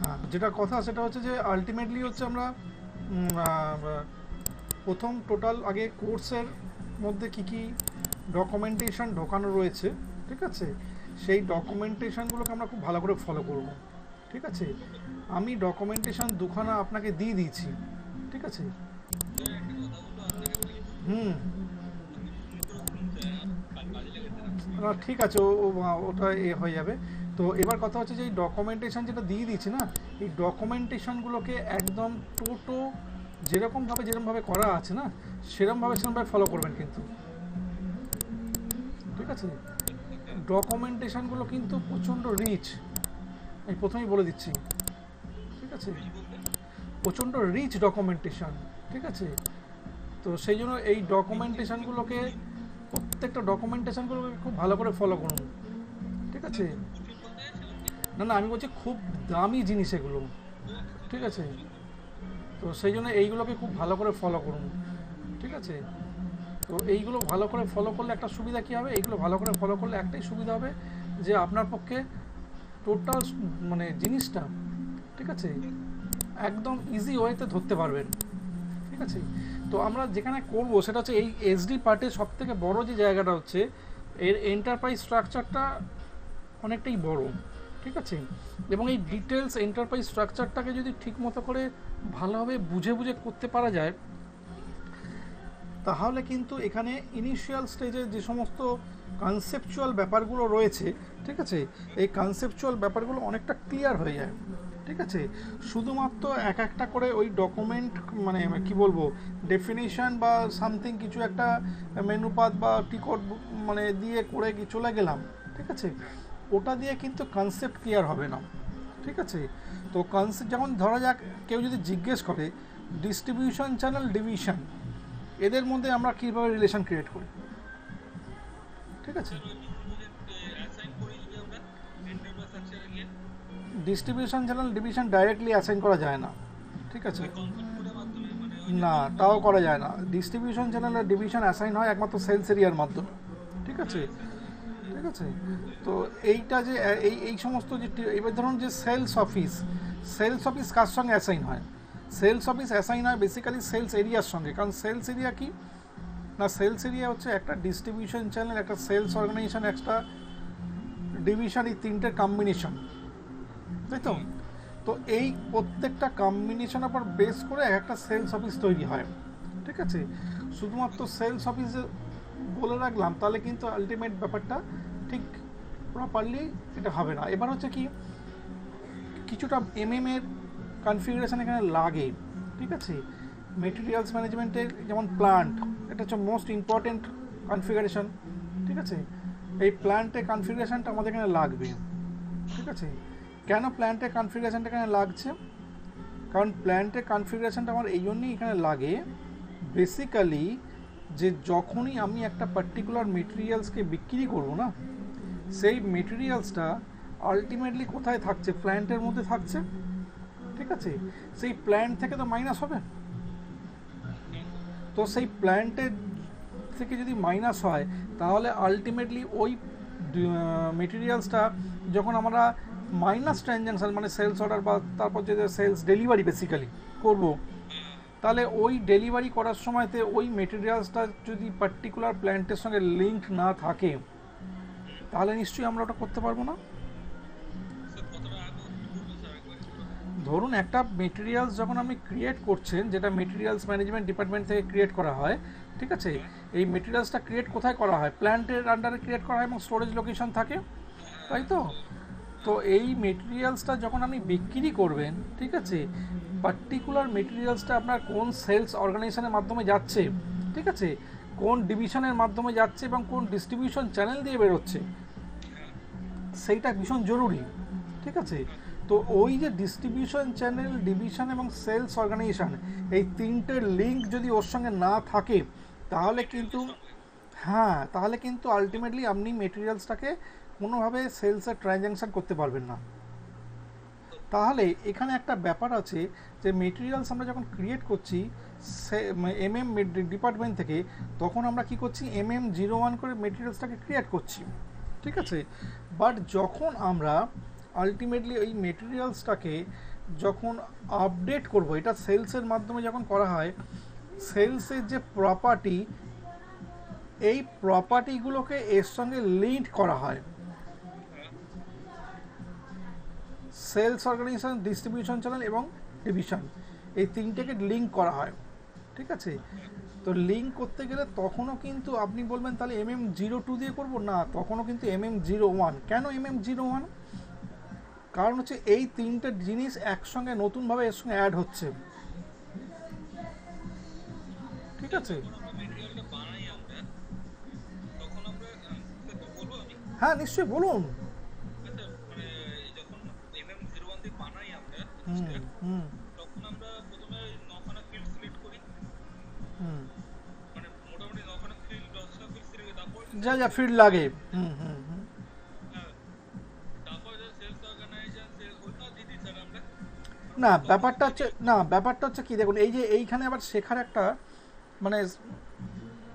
হ্যাঁ, যেটা কথা সেটা হচ্ছে যে আলটিমেটলি হচ্ছে আমরা প্রথম টোটাল আগে কোর্সের মধ্যে কি কি ডকুমেন্টেশন ঢোকানো রয়েছে, ঠিক আছে, সেই ডকুমেন্টেশনগুলোকে আমরা খুব ভালো করে ফলো করব, ঠিক আছে। আমি ডকুমেন্টেশন দুখানা আপনাকে দিয়ে দিয়েছি, ঠিক আছে। স্যার একটা কথা বলবো আপনাকে প্লিজ। হুম। আমি ফোন করে শুনতে কাজে লেগেছে না না, বুঝলেন। ঠিক আছে, ওটা হয়ে যাবে। তো এবার কথা হচ্ছে যে এই ডকুমেন্টেশন যেটা দিয়ে দিচ্ছি না, এই ডকুমেন্টেশনগুলোকে একদম টোটো যেরকমভাবে করা আছে না, সেরকমভাবে ফলো করবেন কিন্তু, ঠিক আছে। ওকে। ডকুমেন্টেশনগুলো কিন্তু প্রচণ্ড রিচ, আমি প্রথমেই বলে দিচ্ছি, ঠিক আছে। রিচ বলতে? প্রচণ্ড রিচ ডকুমেন্টেশন, ঠিক আছে। তো সেই জন্য এই রিচ জিনিসটা কি ডকুমেন্টেশনগুলোকে, প্রচুর? প্রত্যেকটা ডকুমেন্টেশনগুলোকে খুব ভালো করে ফলো করুন, ঠিক মানে আছে। খুব প্রচুর বলতে চাইছিলেন কি? না না, আমি বলছি খুব দামি জিনিস এগুলো, ওকে ঠিক ঠিক আছে আছে। বুঝতে পারছি। তো সেই জন্য এইগুলোকে খুব ভালো করে ফলো করুন, ঠিক আছে। তো এইগুলো ভালো করে ফলো করলে একটা সুবিধা কী হবে, এইগুলো ভালো করে ফলো করলে একটাই সুবিধা হবে, যে আপনার পক্ষে টোটাল মানে জিনিসটা, ঠিক আছে, একদম ইজি ওয়েতে ধরতে পারবেন, ঠিক আছে। তো আমরা যেখানে করব সেটা হচ্ছে এই এসডি পার্টের সব থেকে বড়ো যে জায়গাটা হচ্ছে, এর এন্টারপ্রাইজ স্ট্রাকচারটা অনেকটাই বড়, ঠিক আছে। এবং এই ডিটেলস এন্টারপ্রাইজ স্ট্রাকচারটাকে যদি ঠিকমতো করে ভালোভাবে বুঝে বুঝে করতে পারা যায়, তাহলে কিন্তু এখানে ইনিশিয়াল স্টেজে যে সমস্ত কনসেপচুয়াল ব্যাপারগুলো রয়েছে, ঠিক আছে, এই কনসেপচুয়াল ব্যাপারগুলো অনেকটা ক্লিয়ার হয়ে যায়, ঠিক আছে। শুধুমাত্র এক একটা করে ওই ডকুমেন্ট, মানে কি বলবো, ডেফিনিশন বা সামথিং কিছু একটা মেনুপাত বা টিকট মানে দিয়ে করে চলে গেলাম, ঠিক আছে, ওটা দিয়ে কিন্তু কনসেপ্ট ক্লিয়ার হবে না, ঠিক আছে। তো কনসেপ্ট যেমন ধরা যাক, কেউ যদি জিজ্ঞেস করে ডিস্ট্রিবিউশন চ্যানেল ডিভিশন, এদের মধ্যে আমরা কীভাবে রিলেশন ক্রিয়েট করি, ঠিক আছে। স্যার ওই ডিস্ট্রিবিউশন অ্যাসাইন করি যদি আমরা এন্টারপ্রাইজ স্ট্রাকচারে গিয়ে, distribution channel division directly assign করা যায় না, ঠিক আছে। ওই কনফারেন্স কোডের মাধ্যমে মানে ওই যে না, ডিস্ট্রিবিউশন তাও করা চ্যানেল। যায় না। ডিস্ট্রিবিউশন চ্যানেলের ডিভিশন অ্যাসাইন হয় একমাত্র সেলস এরিয়ার মাধ্যমে, ঠিক আছে, হ্যাঁ স্যার ওই ঠিক আছে। তো এইটা যে এই সমস্ত যে এবার ধরুন যে সেলস অফিস কার সঙ্গে অ্যাসাইন হয়, সেলস অফিস অ্যাসাইন হয় বেসিক্যালি সেলস এরিয়ার সঙ্গে। কারণ সেলস এরিয়া কি না, সেলস এরিয়া হচ্ছে একটা ডিস্ট্রিবিউশন চ্যানেল, একটা সেলস অর্গানাইজেশন, একটা ডিভিশন, এই তিনটের কম্বিনেশন, তাই তো। হুম। তো এই প্রত্যেকটা কম্বিনেশনের উপর বেস করে একটা সেলস অফিস তৈরি হয়, ঠিক আছে। শুধুমাত্র সেলস অফিসে বলে রাখলাম তাহলে কিন্তু আলটিমেট ব্যাপারটা ঠিক প্রপারলি এটা হবে না। এবার হচ্ছে কি, কিছুটা এর কনফিগারেশন এখানে লাগে, ঠিক আছে। মেটেরিয়ালস ম্যানেজমেন্টের যেমন প্লান্ট, এটা হচ্ছে মোস্ট ইম্পর্টেন্ট কনফিগারেশন, ঠিক আছে। এই প্ল্যান্টের কনফিগারেশনটা আমাদের এখানে লাগবে, ঠিক আছে। কেন প্ল্যান্টের কনফিগারেশনটা এখানে লাগছে, কারণ প্ল্যান্টের কনফিগারেশনটা আমার এই জন্যই এখানে লাগে, বেসিক্যালি যে যখনই আমি একটা পার্টিকুলার মেটেরিয়ালসকে বিক্রি করব না, সেই মেটেরিয়ালসটা আলটিমেটলি কোথায় থাকছে, প্ল্যান্টের মধ্যে থাকছে, ঠিক আছে। সেই প্ল্যান্ট থেকে তো মাইনাস হবে, হ্যাঁ স্যার। তো সেই প্ল্যান্টের থেকে যদি মাইনাস হয়, তাহলে আলটিমেটলি ওই মেটেরিয়ালসটা যখন আমরা মাইনাস ট্রানজ্যাকশান মানে সেলস অর্ডার বা তারপর যে সেলস ডেলিভারি বেসিক্যালি করব, হ্যাঁ তাহলে ওই ডেলিভারি করার সময়তে ওই মেটেরিয়ালসটা যদি পার্টিকুলার প্ল্যান্টের সঙ্গে লিঙ্ক না থাকে, তাহলে নিশ্চয়ই আমরা ওটা করতে পারবো না। স্যার কতটা আগে একটু বলবেন স্যার একবার পুরোটা? ধরুন একটা মেটেরিয়ালস যখন আপনি ক্রিয়েট করছেন, যেটা মেটেরিয়ালস ম্যানেজমেন্ট ডিপার্টমেন্ট থেকে ক্রিয়েট করা হয়, ঠিক আছে। হ্যাঁ এই মেটেরিয়ালসটা ক্রিয়েট কোথায় করা হয়, প্ল্যান্টের আন্ডারে ক্রিয়েট করা হয় এবং স্টোরেজ লোকেশন থাকে, হ্যাঁ তাই তো। তো এই মেটেরিয়ালসটা যখন আপনি বিক্রি করবেন, ঠিক আছে, পার্টিকুলার মেটেরিয়ালসটা আপনার কোন সেলস অর্গানাইজেশনের মাধ্যমে যাচ্ছে, ঠিক আছে, কোন ডিভিশনের মাধ্যমে যাচ্ছে এবং কোন ডিস্ট্রিবিউশন চ্যানেল দিয়ে বেরোচ্ছে, হ্যাঁ সেইটা ভীষণ জরুরি, ঠিক আছে। হ্যাঁ তো ওই যে ডিস্ট্রিবিউশন চ্যানেল, ডিভিশন এবং সেলস অর্গানাইজেশন, এই তিনটের লিঙ্ক যদি ওর সঙ্গে না থাকে, তাহলে কিন্তু, মেটেরিয়াললেস হবে। হ্যাঁ, তাহলে কিন্তু আলটিমেটলি আপনি মেটেরিয়ালসটাকে কোনোভাবে সেলসের ট্রানজ্যাকশান করতে পারবেন না। তাহলে এখানে একটা ব্যাপার আছে, যে মেটেরিয়ালস আমরা যখন ক্রিয়েট করছি ডিপার্টমেন্ট থেকে, তখন আমরা কি করছি, MM01 করে মেটেরিয়ালসটাকে ক্রিয়েট করছি, ঠিক আছে। বাট যখন আমরা আলটিমেটলি ওই মেটেরিয়ালসটাকে যখন আপডেট করব, এটা সেলসের মাধ্যমে যখন করা হয়, সেলসের যে প্রপার্টি, এই প্রপার্টিগুলোকে এর সঙ্গে লিঙ্ক করা হয়। সেলস অর্গানাইজেশন, ডিস্ট্রিবিউশন চ্যানেল এবং ডিভিশন, এই তিনটেকে লিঙ্ক করা হয়। ঠিক আছে, তো লিঙ্ক করতে গেলে তখনও কিন্তু আপনি বলবেন তাহলে MM02 দিয়ে করব না, তখনও কিন্তু MM01। কেন MM01? কারণ হচ্ছে এই তিনটে জিনিস একসঙ্গে নতুনভাবে এর সঙ্গে অ্যাড হচ্ছে। ঠিক আছে, মেটেরিয়ালটা বানাই আমরা, তখন আমরা বলবো আমি হ্যাঁ নিশ্চয়ই বলুন। আচ্ছা, মানে যখন MM01 দিয়ে বানাই আমরা হুম জিনিসটা, হুম তখন আমরা প্রথমে 9খানা ফিল্ড সিলেক্ট করি, হুম মানে মোটামুটি 9খানা ফিল্ড 10টা ফিল্ড সিলেক্ট, তারপর যা যা ফিল্ড লাগে। হুম হুম হুম তারপর সেলস অর্গানাইজেশন ওইটা দিয়ে দিই স্যার আমরা। না ব্যাপারটা হচ্ছে কি, দেখুন এই যে এইখানে আবার শেখার একটা মানে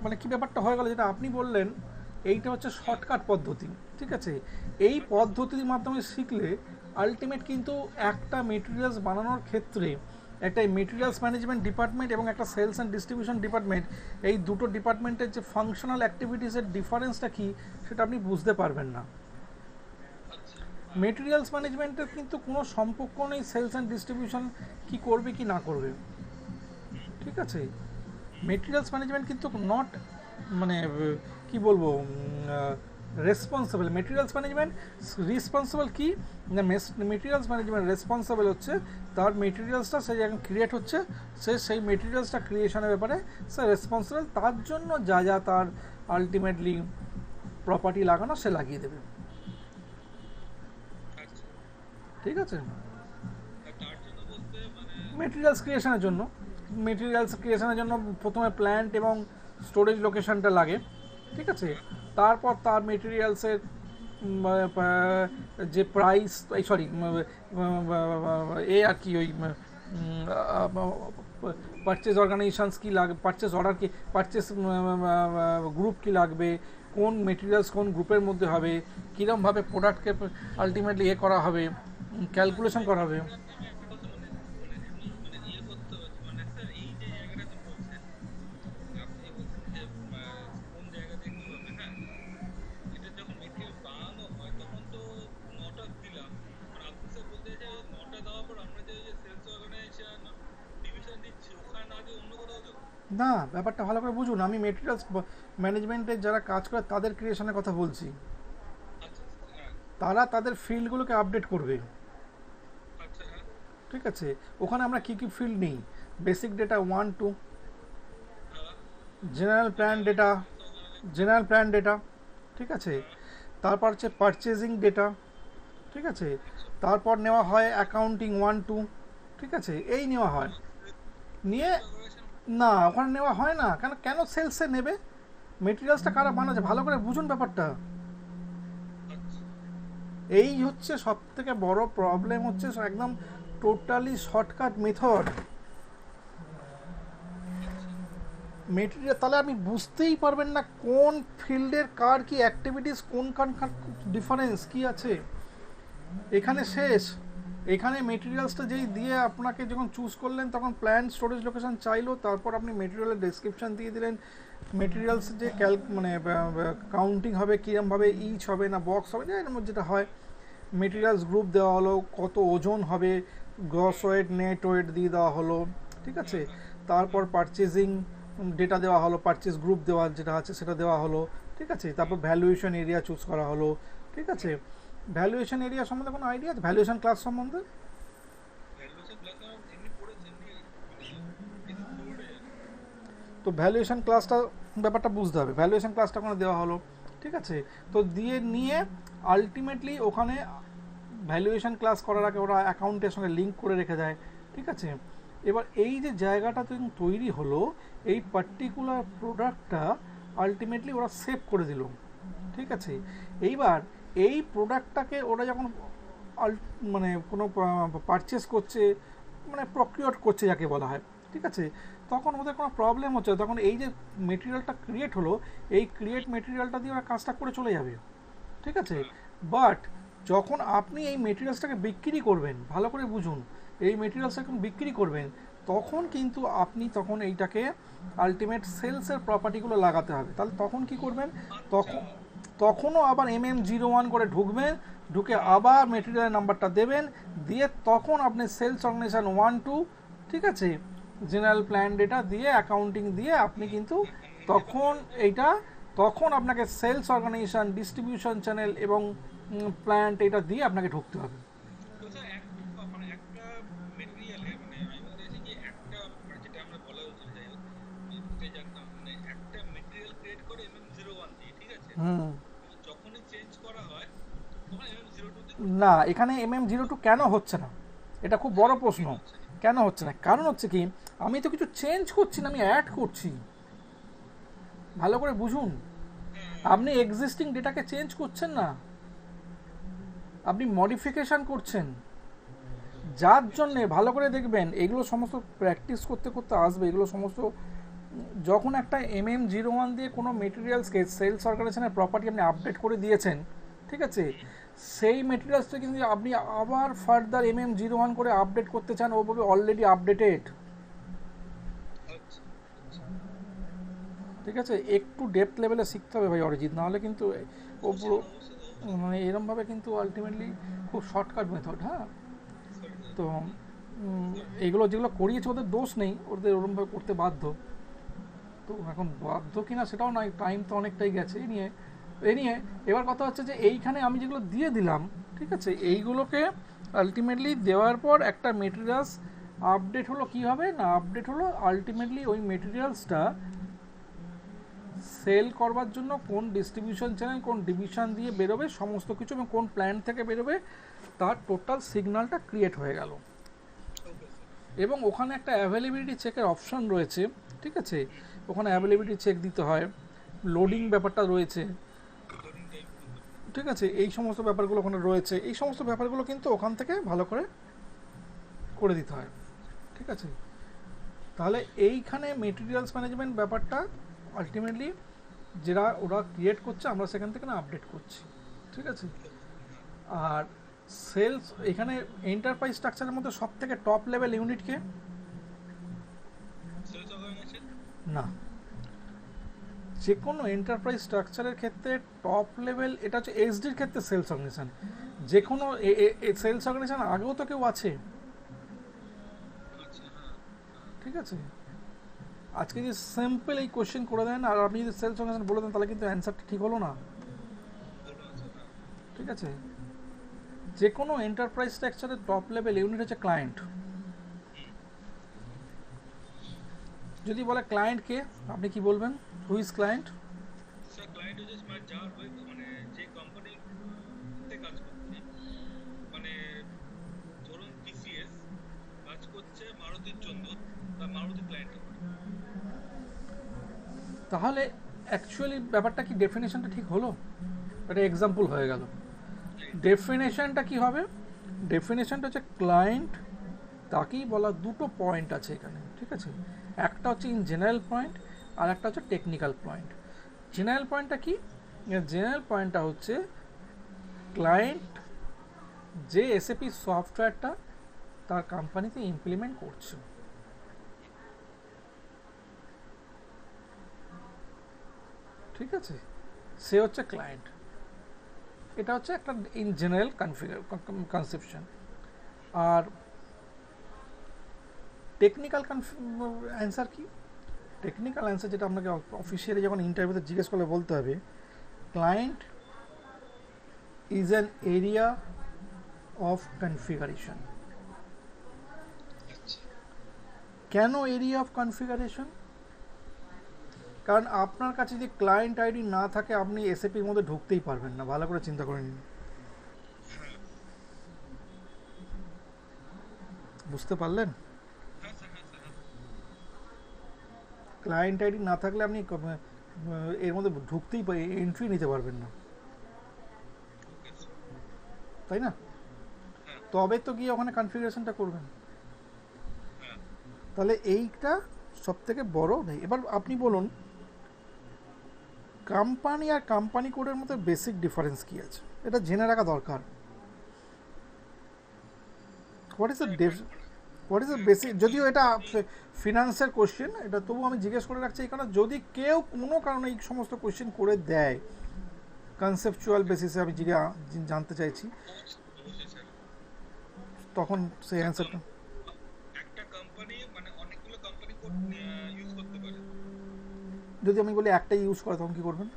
মানে কি ব্যাপারটা হয়ে গেল, যেটা আপনি বললেন এইটা হচ্ছে শর্টকাট পদ্ধতি। ঠিক আছে, এই পদ্ধতির মাধ্যমে শিখলে আলটিমেট কিন্তু একটা মেটেরিয়ালস বানানোর ক্ষেত্রে একটা মেটেরিয়ালস ম্যানেজমেন্ট ডিপার্টমেন্ট এবং একটা সেলস অ্যান্ড ডিস্ট্রিবিউশন ডিপার্টমেন্ট, এই দুটো ডিপার্টমেন্টের যে ফাংশনাল অ্যাক্টিভিটিসের ডিফারেন্সটা কী সেটা আপনি বুঝতে পারবেন না। মেটেরিয়ালস ম্যানেজমেন্টের কিন্তু কোনো সম্পর্ক নেই সেলস অ্যান্ড ডিস্ট্রিবিউশন কি করবে কি না করবে। ঠিক আছে, মেটেরিয়ালস ম্যানেজমেন্ট কিন্তু নট মানে কি বলবো রেসপন্সিবল। মেটেরিয়ালস ম্যানেজমেন্ট রেসপন্সিবল কি না, মেটেরিয়ালস ম্যানেজমেন্ট রেসপন্সিবল হচ্ছে তার মেটেরিয়ালসটা সে যখন ক্রিয়েট হচ্ছে সে সেই মেটেরিয়ালসটা ক্রিয়েশনের ব্যাপারে সে রেসপন্সিবল, তার জন্য যা যা তার আলটিমেটলি প্রপার্টি লাগানো সে লাগিয়ে দেবে। ঠিক আছে, মেটেরিয়ালস ক্রিয়েশনের জন্য প্রথমে প্ল্যান্ট এবং স্টোরেজ লোকেশনটা লাগে। ঠিক আছে, তারপর তার মেটেরিয়ালসের যে প্রাইস, সরি আর কি ওই পারচেজ অর্গানাইজেশনস কী লাগবে, পারচেজ অর্ডার কি, পারচেজ গ্রুপ কী লাগবে, কোন মেটেরিয়ালস কোন গ্রুপের মধ্যে হবে, কীরকমভাবে প্রোডাক্টকে আলটিমেটলি করা হবে, ক্যালকুলেশন করা হবে। না, ব্যাপারটা ভালো করে বুঝুন, আমি মেটেরিয়ালস ম্যানেজমেন্টের যারা কাজ করে তাদের ক্রিয়েশনের কথা বলছি। তারা তাদের ফিল্ডগুলোকে আপডেট করবে। ঠিক আছে, ওখানে আমরা কী কী ফিল্ড নিই, basic data 1 2, general plan data. ঠিক আছে, তারপর হচ্ছে পারচেজিং ডেটা। ঠিক আছে, তারপর নেওয়া হয় অ্যাকাউন্টিং 1 2। ঠিক আছে, এই নেওয়া হয়, নিয়ে না ওখানে নেওয়া হয় না। কেন কেন সেলসে নেবে? মেটেরিয়ালসটা কারা বানাচ্ছে ভালো করে বুঝুন ব্যাপারটা। এই হচ্ছে সব থেকে বড় প্রবলেম, হচ্ছে একদম টোটালি শর্টকাট মেথড। মেটেরিয়াল তাহলে আপনি বুঝতেই পারবেন না কোন ফিল্ডের কার কি অ্যাক্টিভিটিস, কোন ডিফারেন্স কি আছে। এখানে শেষ। এখানে মেটেরিয়ালসটা যেই দিয়ে আপনাকে যখন চুজ করলেন তখন প্ল্যান স্টোরেজ লোকেশন চাইলো, তারপর আপনি মেটেরিয়ালের ডেসক্রিপশান দিয়ে দিলেন, মেটেরিয়ালস যে মানে কাউন্টিং হবে কীরমভাবে, ইচ হবে না বক্স হবে, এর মধ্যে যেটা হয় মেটেরিয়ালস গ্রুপ দেওয়া হলো, কত ওজন হবে, গ্রস ওয়েট নেট ওয়েট দিয়ে দেওয়া হলো। ঠিক আছে, তারপর পারচেজিং ডেটা দেওয়া হলো, পারচেজ গ্রুপ দেওয়া যেটা আছে সেটা দেওয়া হলো। ঠিক আছে, তারপর ভ্যালুয়েশন এরিয়া চুজ করা হলো। ঠিক আছে, ভ্যালুয়েশন এরিয়া সম্বন্ধে কোনো আইডিয়া আছে? ভ্যালুয়েশন ক্লাস সম্বন্ধে তো ভ্যালুয়েশন ক্লাসটা ব্যাপারটা বুঝতে হবে। ভ্যালুয়েশন ক্লাসটা ওখানে দেওয়া হলো। ঠিক আছে, তো দিয়ে নিয়ে আলটিমেটলি ওখানে ভ্যালুয়েশন ক্লাস করার আগে ওরা অ্যাকাউন্টের সঙ্গে লিঙ্ক করে রেখে দেয়। ঠিক আছে, এবার এই যে জায়গাটা তৈরি হলো, এই পার্টিকুলার প্রোডাক্টটা আলটিমেটলি ওরা সেভ করে দিল। ঠিক আছে, এইবার এই প্রোডাক্টটাকে ওরা যখন মানে কোনো পারচেস করছে, মানে প্রক্রিয়েট করছে যাকে বলা হয়, ঠিক আছে, তখন ওদের কোনো প্রবলেম হচ্ছে, তখন এই যে মেটেরিয়ালটা ক্রিয়েট হলো, এই ক্রিয়েট মেটেরিয়ালটা দিয়ে ওরা কাজটা করে চলে যাবে। ঠিক আছে, বাট যখন আপনি এই মেটেরিয়ালসটাকে বিক্রি করবেন, ভালো করে বুঝুন, এই মেটেরিয়ালসটা যখন বিক্রি করবেন তখন কিন্তু আপনি তখন এইটাকে আলটিমেট সেলসের প্রপার্টিগুলো লাগাতে হবে। তাহলে তখন কি করবেন, তখন তখনও আবার MM01 করে ঢুকবেন, ঢুকে আবার মেটেরিয়ালের নাম্বারটা দেবেন, দিয়ে তখন আপনি সেলস অর্গানাইজেশন 1-2, ঠিক আছে, জেনারেল প্ল্যান ডেটা দিয়ে অ্যাকাউন্টিং দিয়ে আপনি কিন্তু তখন এইটা, তখন আপনাকে সেলস অর্গানাইজেশন, ডিস্ট্রিবিউশন চ্যানেল এবং প্ল্যান্ট এটা দিয়ে আপনাকে ঢুকতে হবে। তো স্যার মানে একটা মেটেরিয়ালে মানে আমি বলতে চাইছি যে একটা মানে যেটা আমরা বলা উচিত যাই হোক যে জানতাম মানে একটা মেটেরিয়াল ক্রিয়েট করে MM01 দিয়ে, ঠিক আছে, যখনই চেঞ্জ করা হয় তখন MM02 দিয়ে না, এখানে MM02 কেন হচ্ছে না, এটা খুব বড় প্রশ্ন। কেন হচ্ছে না, কারণ হচ্ছে কি, আমি তো কিছু চেঞ্জ করছি না, আমি অ্যাড করছি। ভালো করে বুঝুন, আপনি এক্সিস্টিং ডেটাকে চেঞ্জ করছেন না, আপনি মডিফিকেশন করছেন। যার জন্যে ভালো করে দেখবেন, এগুলো সমস্ত প্র্যাকটিস করতে করতে আসবে, এগুলো সমস্ত যখন একটা MM01 দিয়ে কোনো মেটেরিয়ালসকে সেলস অর্গানাইজেশনের প্রপার্টি আপনি আপডেট করে দিয়েছেন, ঠিক আছে, সেই মেটেরিয়ালসটা কিন্তু আপনি আবার ফার্দার MM01 করে আপডেট করতে চান, ওভাবে অলরেডি আপডেটেড, ঠিক আছে। একটু ডেপথ লেভেলে শিখতে হবে ভাই অরিজিৎ, নাহলে কিন্তু ও পুরো মানে এরমভাবে কিন্তু আলটিমেটলি খুব শর্টকাট মেথড। হ্যাঁ, তো এইগুলো যেগুলো করিয়েছে ওদের দোষ নেই, ওদের ওরমভাবে করতে বাধ্য। তো এখন বাধ্য কিনা সেটাও নয়, টাইম তো অনেকটাই গেছে। এ নিয়ে এবার কথা হচ্ছে যে এইখানে আমি যেগুলো দিয়ে দিলাম, ঠিক আছে, এইগুলোকে আলটিমেটলি দেওয়ার পর একটা মেটেরিয়ালস আপডেট হলো, কী হবে না, আপডেট হলো আলটিমেটলি ওই মেটেরিয়ালসটা সেল করবার জন্য কোন ডিস্ট্রিবিউশন চ্যানেল, কোন ডিভিশন দিয়ে বেরোবে, সমস্ত কিছু, এবং কোন প্ল্যান থেকে বেরোবে, তার টোটাল সিগন্যালটা ক্রিয়েট হয়ে গেল। এবং ওখানে একটা অ্যাভেলেবিলিটি চেকের অপশান রয়েছে, ঠিক আছে, ওখানে অ্যাভেলেবিলিটি চেক দিতে হয়, লোডিং ব্যাপারটা রয়েছে, ঠিক আছে, এই সমস্ত ব্যাপারগুলো ওখানে রয়েছে। এই সমস্ত ব্যাপারগুলো কিন্তু ওখান থেকে ভালো করে করে দিতে হয়, ঠিক আছে। তাহলে এইখানে মেটেরিয়ালস ম্যানেজমেন্ট ব্যাপারটা আলটিমেটলি যেটা ওরা ক্রিয়েট করছে, আমরা সেখান থেকে না আপডেট করছি, ঠিক আছে। আর সেলস এখানে এন্টারপ্রাইজ স্ট্রাকচারের মধ্যে সব থেকে টপ লেভেল ইউনিটকে না, যে কোনো এন্টারপ্রাইজ স্ট্রাকচারের ক্ষেত্রে টপ লেভেল এটা হচ্ছে এসডির ক্ষেত্রে সেলস অর্গানাইজেশন। যে কোনো সেলস অর্গানাইজেশন আগেও তো কেউ আছে, ঠিক আছে। আজকে যে সিম্পল এই কোশ্চেন করে দেন আর আপনি যদি সেলস অর্গানাইজেশন বলে দেন, তাহলে কিন্তু অ্যান্সারটা ঠিক হলো না, ঠিক আছে। যে কোনো এন্টারপ্রাইজ স্ট্রাকচারের টপ লেভেল ইউনিট হচ্ছে ক্লায়েন্ট। যদি বলে ক্লায়েন্ট কে, আপনি কি বলবেন, who is client? Sir client হচ্ছে মানে যার মানে যে কোম্পানিতে কাজ করছে, মানে ধরুন TCS কাজ করছে মারুতির জন্য, বা মারুতি ক্লায়েন্ট। তাহলে অ্যাকচুয়ালি ব্যাপারটা কি, ডেফিনেশনটা ঠিক হলো? এটা এক্সাম্পল হয়ে গেল। ডেফিনেশনটা কি হবে, ডেফিনেশনটা হচ্ছে ক্লায়েন্ট, তাকেই বলা, দুটো পয়েন্ট আছে এখানে, ঠিক আছে। একটা হচ্ছে ইন জেনারেল পয়েন্ট, আর একটা হচ্ছে টেকনিক্যাল পয়েন্ট। জেনারেল পয়েন্টটা কি, জেনারেল পয়েন্টটা হচ্ছে ক্লায়েন্ট যে SAP সফটওয়্যারটা তার কোম্পানিতে ইমপ্লিমেন্ট করছে, ঠিক আছে, সে হচ্ছে ক্লায়েন্ট। এটা হচ্ছে একটা ইন জেনারেল কনসেপশন। আর টেকনিক্যাল অ্যান্সার কি, টেকনিক্যাল অ্যান্সার যেটা আপনাকে অফিসিয়ালি যখন ইন্টারভিউতে জিজ্ঞেস করলে বলতে হবে, client is an area of configuration. কেন এরিয়া অফ কনফিগারেশন? কারণ আপনার কাছে যদি ক্লায়েন্ট আইডি না থাকে, আপনি SAPর মধ্যে ঢুকতেই পারবেন না। ভালো করে চিন্তা করে নিন, বুঝতে পারলেন? ক্লায়েন্ট আইডি না থাকলে আপনি এর মধ্যে ঢুকতেই এন্ট্রি নিতে পারবেন না, তাই না? তবে তো গিয়ে ওখানে কনফিগারেশনটা করবেন। তাহলে এইটা সব থেকে বড় নেই। এবার আপনি বলুন, কোম্পানি আর কোম্পানি কোডের মধ্যে বেসিক ডিফারেন্স কী আছে, এটা জেনে রাখা দরকার। What is the what is the basic, যদিও এটা ফিনান্সের কোশ্চেন, এটা তবু আমি জিজ্ঞেস করে রাখছি এই কারণে যদি কেউ কোনো কারণে এই সমস্ত কোশ্চেন করে দেয় কনসেপচুয়াল বেসিসে, আমি জানতে চাইছি অবশ্যই স্যার। তখন সেই অ্যান্সারটা। একটা কোম্পানি মানে অনেকগুলো কোম্পানি ইউজ করতে পারে। যদি আমি বলি একটাই ইউজ করে তখন কী করবেন?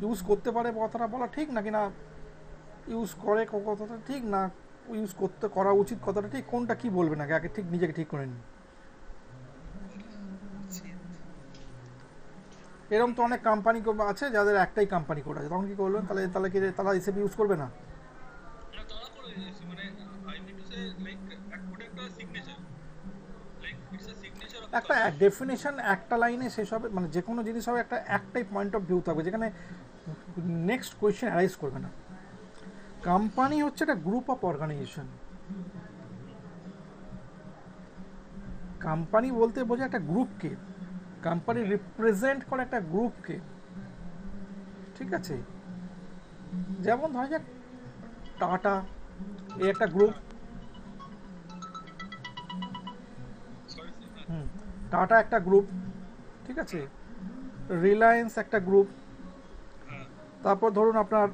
ইউজ করতে পারে কথাটা বলা ঠিক নাকি না ইউজ করে কথাটা ঠিক না ইউজ করা উচিত কথাটা ঠিক, কোনটা কি বলবেন আগে আগে ঠিক নিজেকে ঠিক করে নিন। এরকম তো অনেক কোম্পানি আছে যাদের একটাই কোম্পানি কোড আছে, তখন কি করবেন? তাহলে তাহলে কি তারা এসএপি ইউজ করবে না? না তারা করে মানে I mean to say like একটা signature, like it's a signature of একটা ডেফিনেশন একটা লাইনে শেষ হবে, মানে যে কোনো জিনিস হবে একটাই পয়েন্ট অফ ভিউ থাকবে যেখানে নেক্সট কোয়েশ্চেন অ্যারাইজ করবে না। কোম্পানি হচ্ছে একটা গ্রুপ অফ অর্গানাইজেশন। কোম্পানি বলতে বোঝায় একটা গ্রুপকে, কোম্পানি রিপ্রেজেন্ট করে একটা গ্রুপকে, ঠিক আছে? যেমন ধরা যাক টাটা, এই একটা গ্রুপ, টাটা একটা গ্রুপ, ঠিক আছে? রিলায়েন্স একটা গ্রুপ, তারপর ধরুন আপনার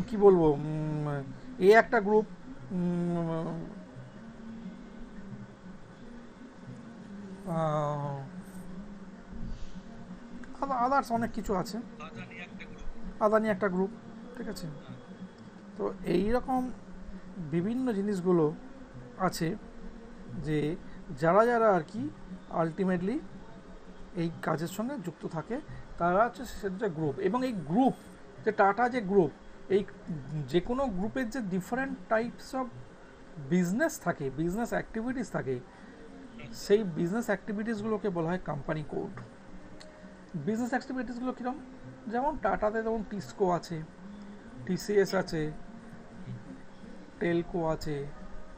কি বলবো, এ একটা গ্রুপ, আদার্স অনেক কিছু আছে, আদানি একটা গ্রুপ, ঠিক আছে? তো এই রকম বিভিন্ন জিনিসগুলো আছে যে যারা যারা আর কি আলটিমেটলি এই কাজের সঙ্গে যুক্ত থাকে তারা হচ্ছে সেটা গ্রুপ। এবং এই গ্রুপ যে টাটা যে গ্রুপ, এই যে কোনো গ্রুপের যে ডিফারেন্ট টাইপস অফ বিজনেস থাকে, বিজনেস অ্যাক্টিভিটিস থাকে, সেই বিজনেস অ্যাক্টিভিটিসগুলোকে বলা হয় কোম্পানি কোড। বিজনেস অ্যাক্টিভিটিসগুলো কীরকম? যেমন টাটাতে যেমন টিসকো আছে, টিসিএস আছে, টেলকো আছে,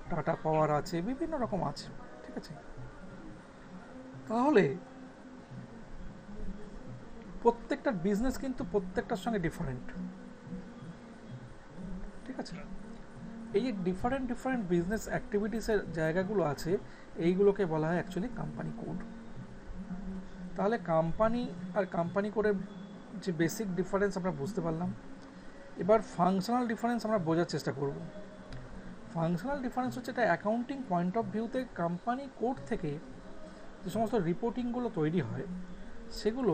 টাটা পাওয়ার আছে, বিভিন্ন রকম আছে, ঠিক আছে? তাহলে প্রত্যেকটা বিজনেস কিন্তু প্রত্যেকটার সঙ্গে ডিফারেন্ট, ঠিক আছে? এই যে ডিফারেন্ট ডিফারেন্ট বিজনেস অ্যাক্টিভিটিসের জায়গাগুলো আছে, এইগুলোকে বলা হয় অ্যাকচুয়ালি কোম্পানি কোড। তাহলে কোম্পানি আর কোম্পানি কোডের যে বেসিক ডিফারেন্স আমরা বুঝতে পারলাম। এবার ফাংশনাল ডিফারেন্স আমরা বোঝার চেষ্টা করব। ফাংশনাল ডিফারেন্স হচ্ছে এটা অ্যাকাউন্টিং পয়েন্ট অফ ভিউতে কোম্পানি কোড থেকে যে সমস্ত রিপোর্টিংগুলো তৈরি হয় সেগুলো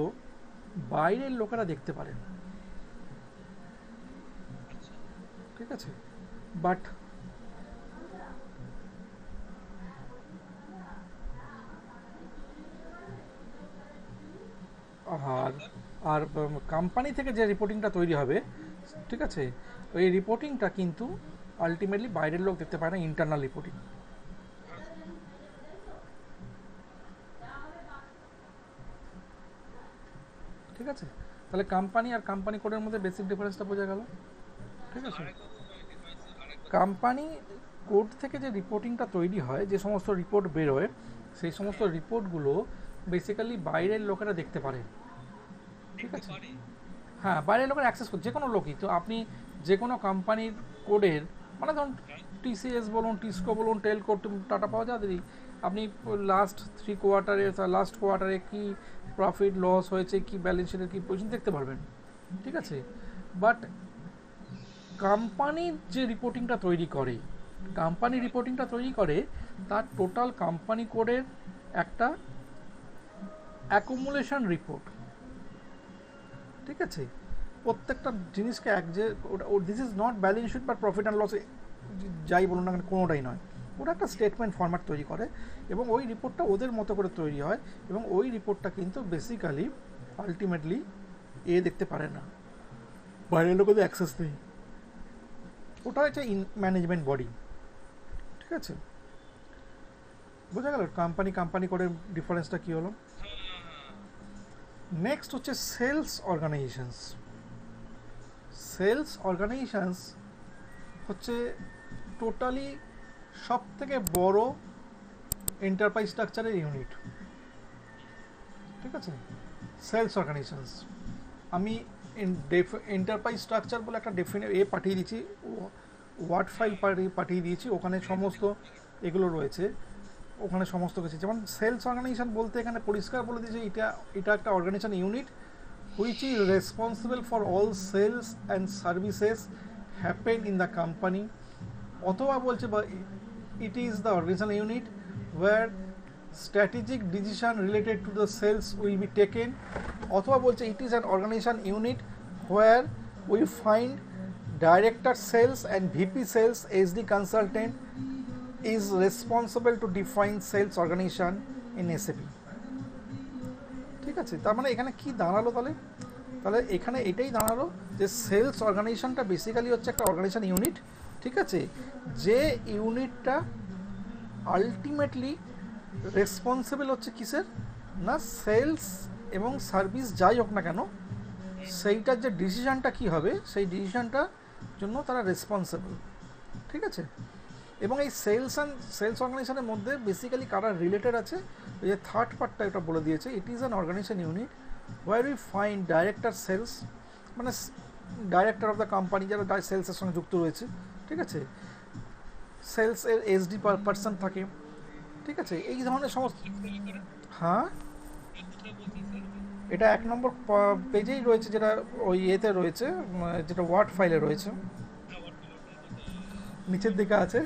বাইরের লোকেরা দেখতে পারেন, ঠিক আছে? বাট আর আর কোম্পানি থেকে যে রিপোর্টিংটা তৈরি হবে, ঠিক আছে, ওই রিপোর্টিংটা কিন্তু আলটিমেটলি বাইরের লোক দেখতে পায় না, ইন্টারনাল রিপোর্টিং, ঠিক আছে? তাহলে কোম্পানি আর কোম্পানি কোডের মধ্যে বেসিক ডিফারেন্সটা বোঝা গেল, ঠিক আছে? কোম্পানি কোড থেকে যে রিপোর্টিংটা তৈরি হয়, যে সমস্ত রিপোর্ট বেরোয়, সেই সমস্ত রিপোর্টগুলো বেসিক্যালি বাইরের লোকেরা দেখতে পারে, ঠিক আছে? হ্যাঁ, বাইরের লোকের অ্যাক্সেস করে যে কোনো লোকই। তো আপনি যে কোনো কোম্পানির কোডের, মানে ধরুন টিসিএস বলুন, টিসকো বলুন, টেলকো, টাটা পাওয়া যাদেরই, আপনি লাস্ট কোয়ার্টারে কী প্রফিট লস হয়েছে, কি ব্যালেন্স শিটের কী পজিশন দেখতে পারবেন, ঠিক আছে? বাট কোম্পানির যে রিপোর্টিংটা তৈরি করে, তার টোটাল কোম্পানি কোডের একটা অ্যাকুমুলেশন রিপোর্ট, ঠিক আছে? প্রত্যেকটা জিনিসকে this is not balance sheet বা প্রফিট অ্যান্ড লস, যাই বলুন না কেন কোনোটাই নয়, ওরা একটা স্টেটমেন্ট ফরম্যাট তৈরি করে এবং ওই রিপোর্টটা ওদের মতো করে তৈরি হয় এবং ওই রিপোর্টটা কিন্তু বেসিক্যালি আলটিমেটলি দেখতে পারে না, বাইরের লোকেদের অ্যাক্সেস নেই। ওটা হচ্ছে ম্যানেজমেন্ট বডি, ঠিক আছে? বোঝা গেল কোম্পানি কোডের ডিফারেন্সটা কী হলো? নেক্সট হচ্ছে সেলস অর্গানাইজেশনস হচ্ছে টোটালি সব থেকে বড় এন্টারপ্রাইজ স্ট্রাকচারের ইউনিট, ঠিক আছে? সেলস অর্গানাইজেশনস, আমি এন্টারপ্রাইজ স্ট্রাকচার বলে একটা পাঠিয়ে দিচ্ছি, ওয়ার্ড ফাইল পাঠিয়ে দিয়েছি, ওখানে সমস্ত এগুলো রয়েছে, ওখানে সমস্ত কিছু। যেমন সেলস অর্গানাইজেশন বলতে এখানে পরিষ্কার বলে দিয়েছে এটা একটা organization unit which is responsible for all sales and services happen in the company, অথবা বলছে বা it is the organization unit where strategic decision related to the sales will be taken, অথবা বলছে it is an organization unit where we find director sales and VP sales SD consultant is responsible to define sales organization in SAP। ঠিক আছে, তার মানে এখানে কি দাঁড়ালো তাহলে এখানে এটাই দাঁড়ালো যে সেলস অর্গানাইজেশনটা বেসিক্যালি হচ্ছে একটা অর্গানাইজেশন ইউনিট, ঠিক আছে, যে ইউনিটটা আলটিমেটলি রেসপন্সিবল হচ্ছে কিসের না, সেলস এবং সার্ভিস যাই হোক না কেন সেইটার যে ডিসিশনটা কি হবে সেই ডিসিশনটার জন্য তারা রেসপন্সিবল, ঠিক আছে। এবং এই সেলস অর্গানাইজেশনের মধ্যে বেসিক্যালি কারা রিলেটেড আছে, ওই যে থার্ড পার্টটা এটা বলে দিয়েছে, it is an organization unit where we find director sales, মানে ডাইরেক্টর অফ দ্য কোম্পানি যারা সেলসের সঙ্গে যুক্ত রয়েছে, ঠিক আছে, সেলসের এসডি পার্সন থাকে, ঠিক আছে, এই ধরনের সমস্ত। হ্যাঁ, এটা 1 নম্বর পেজেই রয়েছে, যেটা ওই এতে রয়েছে, যেটা ওয়ার্ড ফাইলে রয়েছে, নিচের দিকে আছে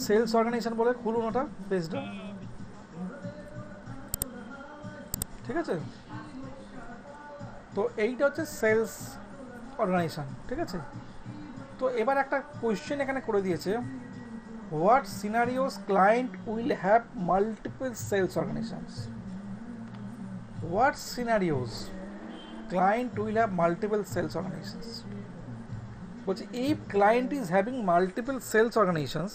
সেলস অর্গানাইজেশন বলে, খুলুন ওটা পেজটা, ঠিক আছে। তো এইটা হচ্ছে সেলস অর্গানাইজেশন, ঠিক আছে। তো এবার একটা কোয়েশ্চেন এখানে করে দিয়েছে, what scenarios client will have multiple sales organizations, what scenarios client will have multiple sales organizations. বলছে if client is having multiple sales organizations,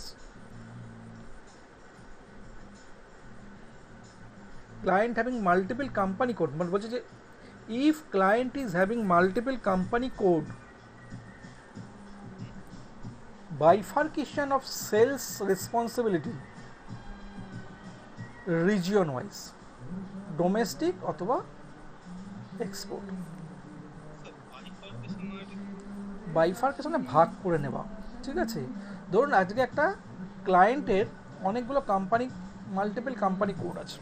client having multiple company code, মানে বলছে যে if client is having multiple company code, bifurcation of sales responsibility region wise, domestic অথবা export, বাইফার্কেশনে ভাগ করে নেওয়া, ঠিক আছে। ধরুন আজকে একটা ক্লায়েন্টের অনেকগুলো মাল্টিপল কোম্পানি কোড আছে,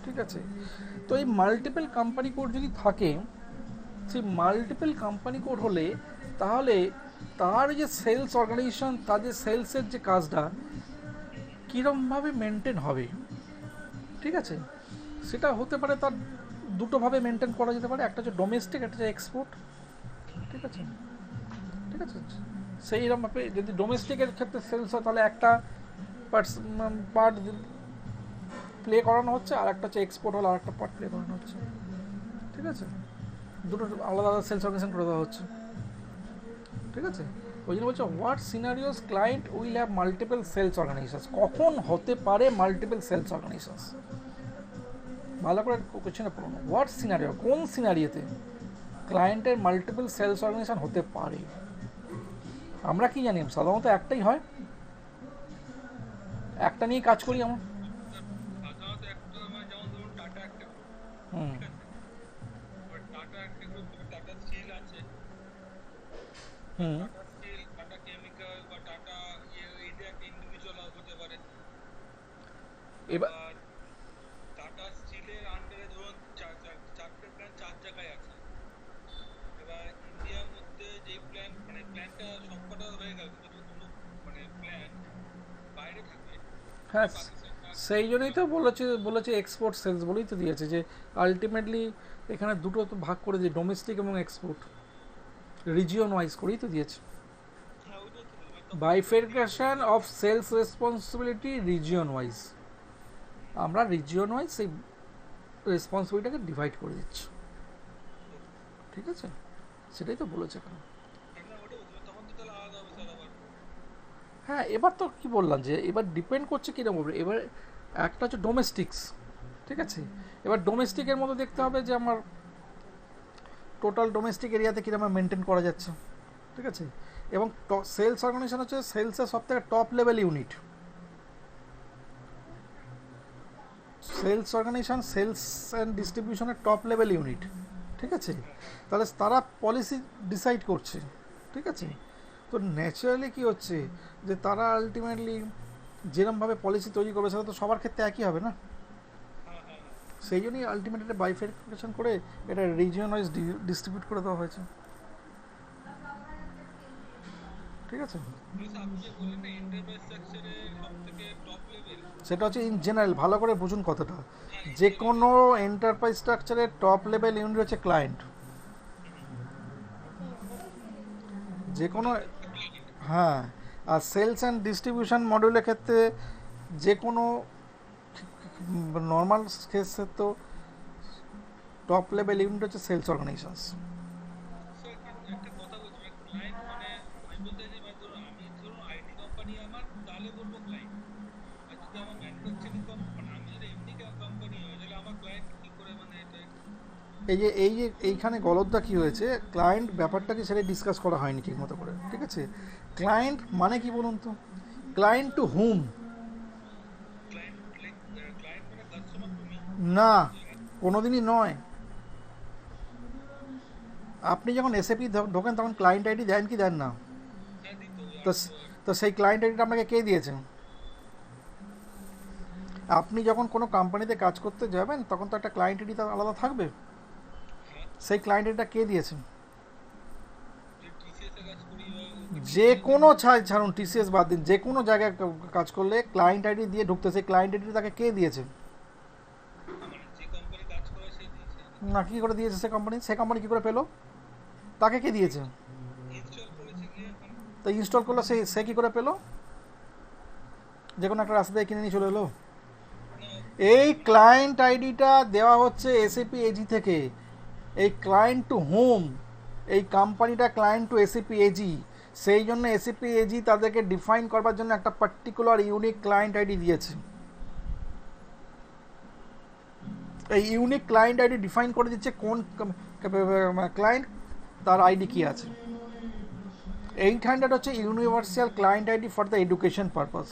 ঠিক আছে। তো এই মাল্টিপল কোম্পানি কোড যদি থাকে, সেই মাল্টিপল কোম্পানি কোড হলে তাহলে তার যে সেলস অর্গানাইজেশন, তাদের সেলসের যে কাজটা কীরকমভাবে মেনটেন হবে, ঠিক আছে, সেটা হতে পারে তার দুটোভাবে মেনটেন করা যেতে পারে, একটা হচ্ছে ডোমেস্টিক, একটা হচ্ছে এক্সপোর্ট, ঠিক আছে, ঠিক আছে। সেইরকমভাবে যদি ডোমেস্টিকের ক্ষেত্রে সেলস হয় তাহলে একটা পার্ট প্লে করানো হচ্ছে, আর একটা হচ্ছে এক্সপোর্ট হলে আর একটা পার্ট প্লে করানো হচ্ছে, ঠিক আছে, দুটো আলাদা আলাদা সেলস অর্গানাইজেশন করে দেওয়া হচ্ছে, ঠিক আছে। ওই জন্য বলছে what scenarios client will have multiple sales organizations, কখন হতে পারে মাল্টিপল সেলস অর্গানাইজেশনস, ভালো করে কোয়েশ্চেনে পড়ুন, হোয়াট সিনারিও, কোন সিনারিওতে ক্লায়েন্টের মাল্টিপল সেলস অর্গানাইজেশন হতে পারে। আমরা কি জানি সাধারণত একটাই হয়, একটা নিয়ে কাজ করি আমরা। এবার টাটা স্টিলের আন্ডারে ধরুন চারটে প্ল্যান্ট 4 জায়গায় আছে। এবার ইন্ডিয়ার মধ্যে যে প্ল্যানটা সবকটা হয়ে গেল, কিন্তু কোনো প্ল্যান বাইরে থাকে। হ্যাঁ, সেই জন্যই তো বলেছে এক্সপোর্ট সেলস বলেই তো দিয়েছে, যে আলটিমেটলি এখানে দুটো তো ভাগ করে দিয়ে ডোমেস্টিক এবং এক্সপোর্ট রিজিয়ন ওয়াইজ করেই তো দিয়েছে, bifurcation of sales responsibility region wise, আমরা রিজিয়ন ওয়াইজ সেই রেসপন্সিবিলিটিটাকে ডিভাইড করে দিচ্ছি, ঠিক আছে, সেটাই তো বলেছে এখানে। হ্যাঁ, এবার তো কি বললাম যে এবার ডিপেন্ড করছে কীরকম হবে। এবার একটা হচ্ছে ডোমেস্টিক্স, ঠিক আছে, এবার ডোমেস্টিকের মধ্যে দেখতে হবে যে আমার টোটাল ডোমেস্টিক এরিয়াতে কীরকম মেনটেন করা যাচ্ছে, ঠিক আছে। এবং সেলস অর্গানাইজেশন হচ্ছে সেলসের সব থেকে top level unit, sales organisation sales and ডিস্ট্রিবিউশনের টপ লেভেল ইউনিট, ঠিক ঠিক আছে, তাহলে তারা পলিসি ডিসাইড করছে, ঠিক আছে। তো ন্যাচারালি কি হচ্ছে যে তারা আলটিমেটলি যেরমভাবে পলিসি তৈরি করবে সেটা তো সবার ক্ষেত্রে একই হবে না। সেই জন্যই আলটিমেট এটা বাইফেরিফিকেশন করে এটা রিজিয়ন ওয়াইজ ডিস্ট্রিবিউট করে দেওয়া হয়েছে, ঠিক আছে। সেটা হচ্ছে ইন জেনারেল, ভালো করে বুঝুন কথাটা, যে কোনো এন্টারপ্রাইজ স্ট্রাকচারের টপ লেভেল ইউনিট হচ্ছে ক্লায়েন্ট, যে কোনো, হ্যাঁ। আর সেলস অ্যান্ড ডিস্ট্রিবিউশন মডিউলের ক্ষেত্রে যে কোনো নর্মাল কেসে তো টপ লেভেল ইউনিট হচ্ছে সেলস অর্গানাইজেশনস। এইখানে গলতটা কী হয়েছে, ক্লায়েন্ট ব্যাপারটা কি সেটা ডিসকাস করা হয়নি ঠিক মতো করে, ঠিক আছে। ক্লায়েন্ট মানে কি বলুন তো, ক্লায়েন্ট টু হুম, না কোনোদিনই নয়। আপনি যখন এসএপি ঢোকেন তখন ক্লায়েন্ট আইডি দেন কি দেন না? তো তো সেই ক্লায়েন্ট আইডিটা আপনাকে কে দিয়েছেন? আপনি যখন কোনো কোম্পানিতে কাজ করতে যাবেন তখন তো একটা ক্লায়েন্ট আইডি তার আলাদা থাকবে, সেই ক্লায়েন্ট আইডিটা কে দিয়েছেন? যে কোনো ছাড়ুন, টিসিএস বাদ দিন, যে কোনো জায়গায় কাজ করলে ক্লায়েন্ট আইডি দিয়ে ঢুকতে, সেই ক্লায়েন্ট আইডি তাকে কে দিয়েছে? না, কী করে দিয়েছে সে কোম্পানি? সে কোম্পানি কী করে পেলো? তাকে কে দিয়েছে? তো ইনস্টল করলো, সে কী করে পেলো? যে কোনো একটা রাস্তা দিয়ে কিনে নিয়ে চলে এলো। এই ক্লায়েন্ট আইডিটা দেওয়া হচ্ছে এসএপি এজি থেকে। এই ক্লায়েন্ট টু হোম, এই কোম্পানিটা ক্লায়েন্ট টু এসএপি এজি, সেই জন্য এসএপি এজি তাদেরকে ডিফাইন করবার জন্য একটা পার্টিকুলার ইউনিক ক্লায়েন্ট আইডি দিয়েছে। এই ইউনিক ক্লায়েন্ট আইডি ডিফাইন করে দিচ্ছে কোন ক্লায়েন্ট তার আইডি কি আছে। 800 হচ্ছে universal client ID for the education purpose.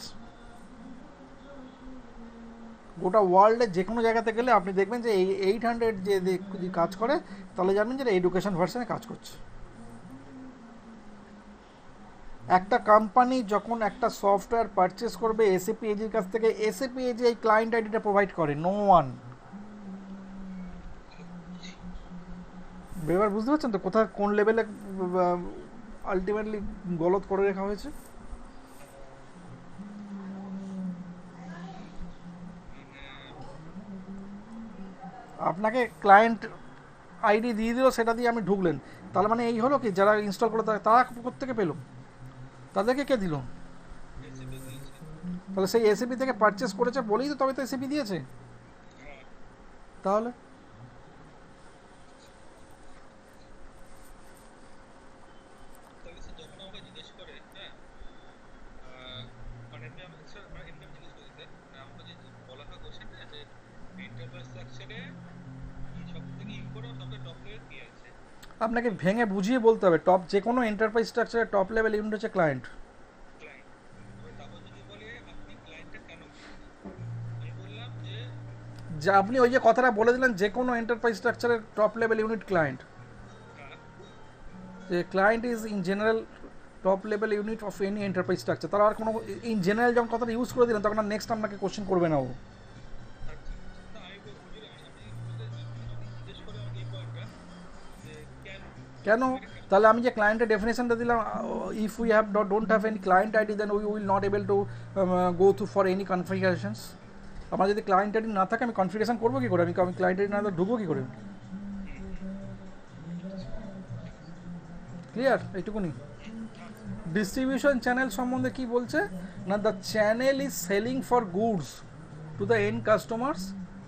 গোটা ওয়ার্ল্ডে যে কোনো জায়গাতে গেলে আপনি দেখবেন যে এই 800 যে কাজ করে, তাহলে জানবেন যে এডুকেশন ভার্সনে কাজ করছে। একটা কোম্পানি যখন একটা সফটওয়্যার পারচেস করবে এসএপি এজির কাছ থেকে, এসএপি এজি এই ক্লায়েন্ট আইডিটা প্রোভাইড করে, নো ওয়ান। এবার বুঝতে পারছেন তো কোথায় কোন লেভেলে আলটিমেটলি গলত করে রাখা হয়েছে। আপনাকে ক্লায়েন্ট আইডি দিয়ে দিল, সেটা দিয়ে আপনি ঢুকলেন, তার মানে এই হলো কি যারা ইনস্টল করে তারা কোথেকে পেলো? তাদেরকে কে দিল? তাহলে সেই এসএপি থেকে পারচেস করেছে বলেই তো তবে তো এসএপি দিয়েছে। তাহলে আপনাকে ভেঙে বুঝিয়ে বলতে হবে, টপ যে কোনো এন্টারপ্রাইজ স্ট্রাকচারের টপ লেভেল ইউনিট হচ্ছে ক্লায়েন্ট। যা আপনি ওই যে কথাটা বলে দিলেন, যে কোনো এন্টারপ্রাইজ স্ট্রাকচারের টপ লেভেল ইউনিট ক্লায়েন্ট, যে client is in general top level unit of any enterprise structure. তারা আর কোনো ইন জেনারেল যখন কথাটা ইউজ করে দিলেন তখন আর নেক্সট আপনাকে কোশ্চেন করবে না ও। কেন? তাহলে আমি যে ক্লায়েন্টের ডেফিনেশনটা দিলাম, if we have don't have any client ID then we will not able to go through for any configurations. আমার যদি ক্লায়েন্ট আইডি না থাকে আমি কনফিগারেশন করবো কী করে? আমি ক্লায়েন্ট আইডি না ঢুকবো কী করে? ক্লিয়ার? এইটুকুনি। ডিস্ট্রিবিউশন চ্যানেল সম্বন্ধে কি বলছে না, the channel is selling for goods to the end customers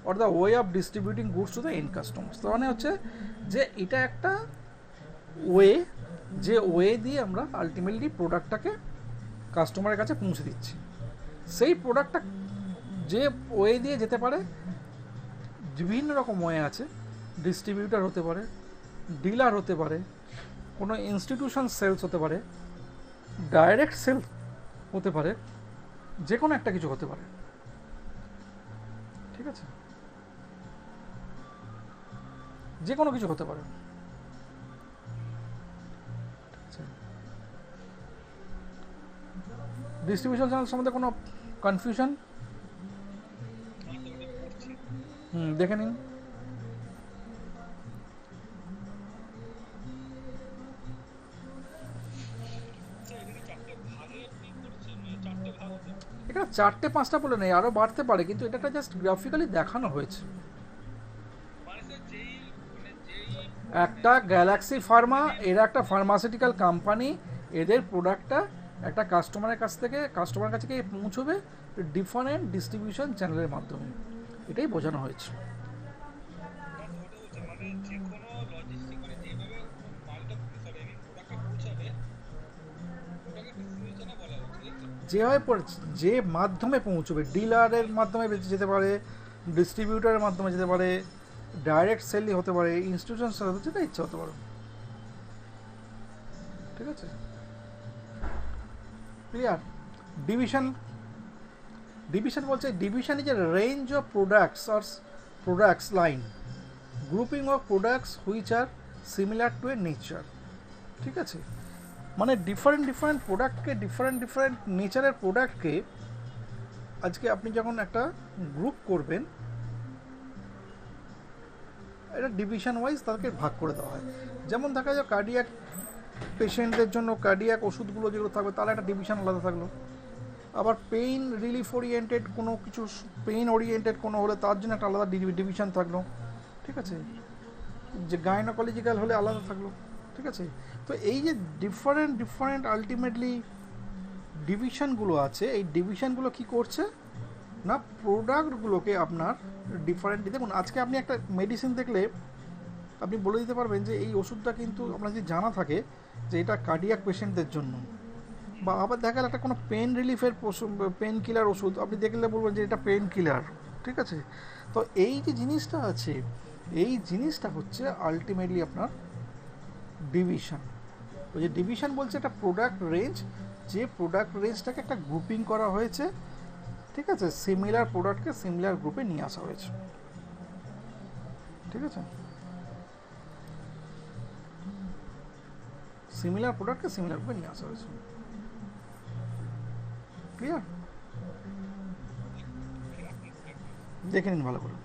or the way of distributing goods to the end customers. তো মানে হচ্ছে যে এটা একটা ওয়ে, যে ওয়ে দিয়ে আমরা আলটিমেটলি প্রোডাক্টটাকে কাস্টমারের কাছে পৌঁছে দিচ্ছি। সেই প্রোডাক্টটা যে ওয়ে দিয়ে যেতে পারে, বিভিন্ন রকম ওয়ে আছে। ডিস্ট্রিবিউটার হতে পারে, ডিলার হতে পারে, কোনো ইনস্টিটিউশন সেলস হতে পারে, ডাইরেক্ট সেল হতে পারে, যে কোনো একটা কিছু হতে পারে, ঠিক আছে। যে কোনো কিছু হতে পারে। ডিস্ট্রিবিউশন চ্যানেল সম্বন্ধে কোনো কনফিউশন? দেখে নিন। এখানে 4টে 5টা বলে নেই, আরও বাড়তে পারে, কিন্তু এটা জাস্ট গ্রাফিক্যালি দেখানো হয়েছে। একটা গ্যালাক্সি ফার্মা, এরা একটা ফার্মাসিউটিক্যাল কোম্পানি, এদের প্রোডাক্টটা একটা কাস্টমারের কাছ থেকে পৌঁছবে ডিফারেন্ট ডিস্ট্রিবিউশন চ্যানেলের মাধ্যমে, এটাই বোঝানো হয়েছে। যে মাধ্যমে পৌঁছবে, ডিলারের মাধ্যমে যেতে পারে, ডিস্ট্রিবিউটারের মাধ্যমে যেতে পারে, ডাইরেক্ট সেলই হতে পারে, ইনস্টিটিউশন যেটা ইচ্ছা হতে পারে। ঠিক আছে, ক্লিয়ার? ডিভিশন বলছে division is a range of products line, grouping of products which are similar to A nature. ঠিক আছে, মানে ডিফারেন্ট প্রোডাক্টকে, ডিফারেন্ট নেচারের প্রোডাক্টকে আজকে আপনি যখন একটা গ্রুপ করবেন, এটা ডিভিশন ওয়াইজ তাদেরকে ভাগ করে দেওয়া হয়। যেমন দেখা যায় কার্ডিয়াক পেশেন্টদের জন্য কার্ডিয়াক ওষুধগুলো যেগুলো থাকবে তাহলে একটা ডিভিশন আলাদা থাকলো। আবার পেইন রিলিফ ওরিয়েন্টেড কোনো কিছু, পেইন ওরিয়েন্টেড কোনো হলে তার জন্য একটা আলাদা ডিভিশন থাকলো। ঠিক আছে, যে গাইনোকোলজিক্যাল হলে আলাদা থাকলো। ঠিক আছে, তো এই যে ডিফারেন্ট আলটিমেটলি ডিভিশনগুলো আছে, এই ডিভিশনগুলো কি করছে না, প্রোডাক্টগুলোকে আপনার ডিফারেন্ট। দেখুন আজকে আপনি একটা মেডিসিন দেখলে আপনি বলে দিতে পারবেন যে এই ওষুধটা কিন্তু আপনার যদি জানা থাকে যে এটা কার্ডিয়াক পেশেন্টদের জন্য, বা আবার দেখা গেল একটা কোনো পেন রিলিফের পেন কিলার ওষুধ আপনি দেখলে বলবেন যে এটা পেন কিলার। ঠিক আছে, তো এই যে জিনিসটা আছে, এই জিনিসটা হচ্ছে আলটিমেটলি আপনার ডিভিশন। ওই যে ডিভিশন বলছে একটা প্রোডাক্ট রেঞ্জ, যে প্রোডাক্ট রেঞ্জটাকে একটা গ্রুপিং করা হয়েছে। ঠিক আছে, সিমিলার প্রোডাক্টকে সিমিলার গ্রুপে নিয়ে আসা হয়েছে। ঠিক আছে, সিমিলার প্রোডাক্টকে সিমিলার গ্রুপে নিয়ে আসা হয়েছে। ক্লিয়ার? দেখে নিন ভালো করে।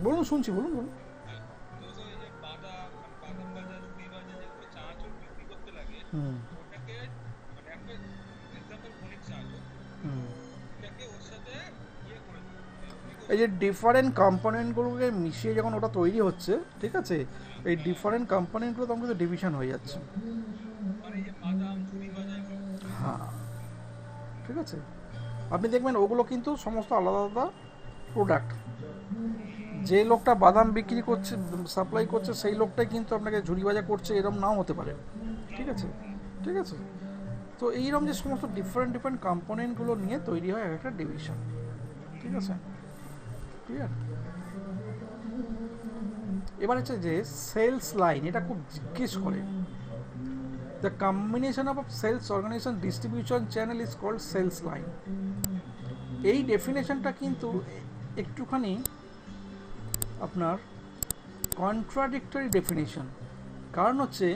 বলুন, শুনছি, বলুন। এই যে ডিফারেন্ট কম্পোনেন্টগুলোকে মিশিয়ে যখন ওটা তৈরি হচ্ছে, ঠিক আছে, এই ডিফারেন্ট কম্পোনেন্টগুলো তখন কিন্তু ডিভিশন হয়ে যাচ্ছে। হ্যাঁ, ঠিক আছে, আপনি দেখবেন ওগুলো কিন্তু সমস্ত আলাদা আলাদা প্রোডাক্ট। যে লোকটা বাদাম বিক্রি করছে, সাপ্লাই করছে, সেই লোকটাই কিন্তু আপনাকে ঝুড়ি ভাজা করছে, এরকম নাও হতে পারে। ঠিক আছে, তো এইরকম যে সমস্ত ডিফারেন্ট কম্পোনেন্টগুলো নিয়ে তৈরি হয় একটা ডিভিশন। ঠিক আছে, ক্লিয়ার? এবার হচ্ছে যে সেলস লাইন, এটা খুব জিজ্ঞেস করে। The combination of sales organization distribution channel is called sales line. এই ডেফিনেশনটা কিন্তু একটুখানি আপনার কন্ট্রাডিক্টরি ডেফিনেশন। কারণ হচ্ছে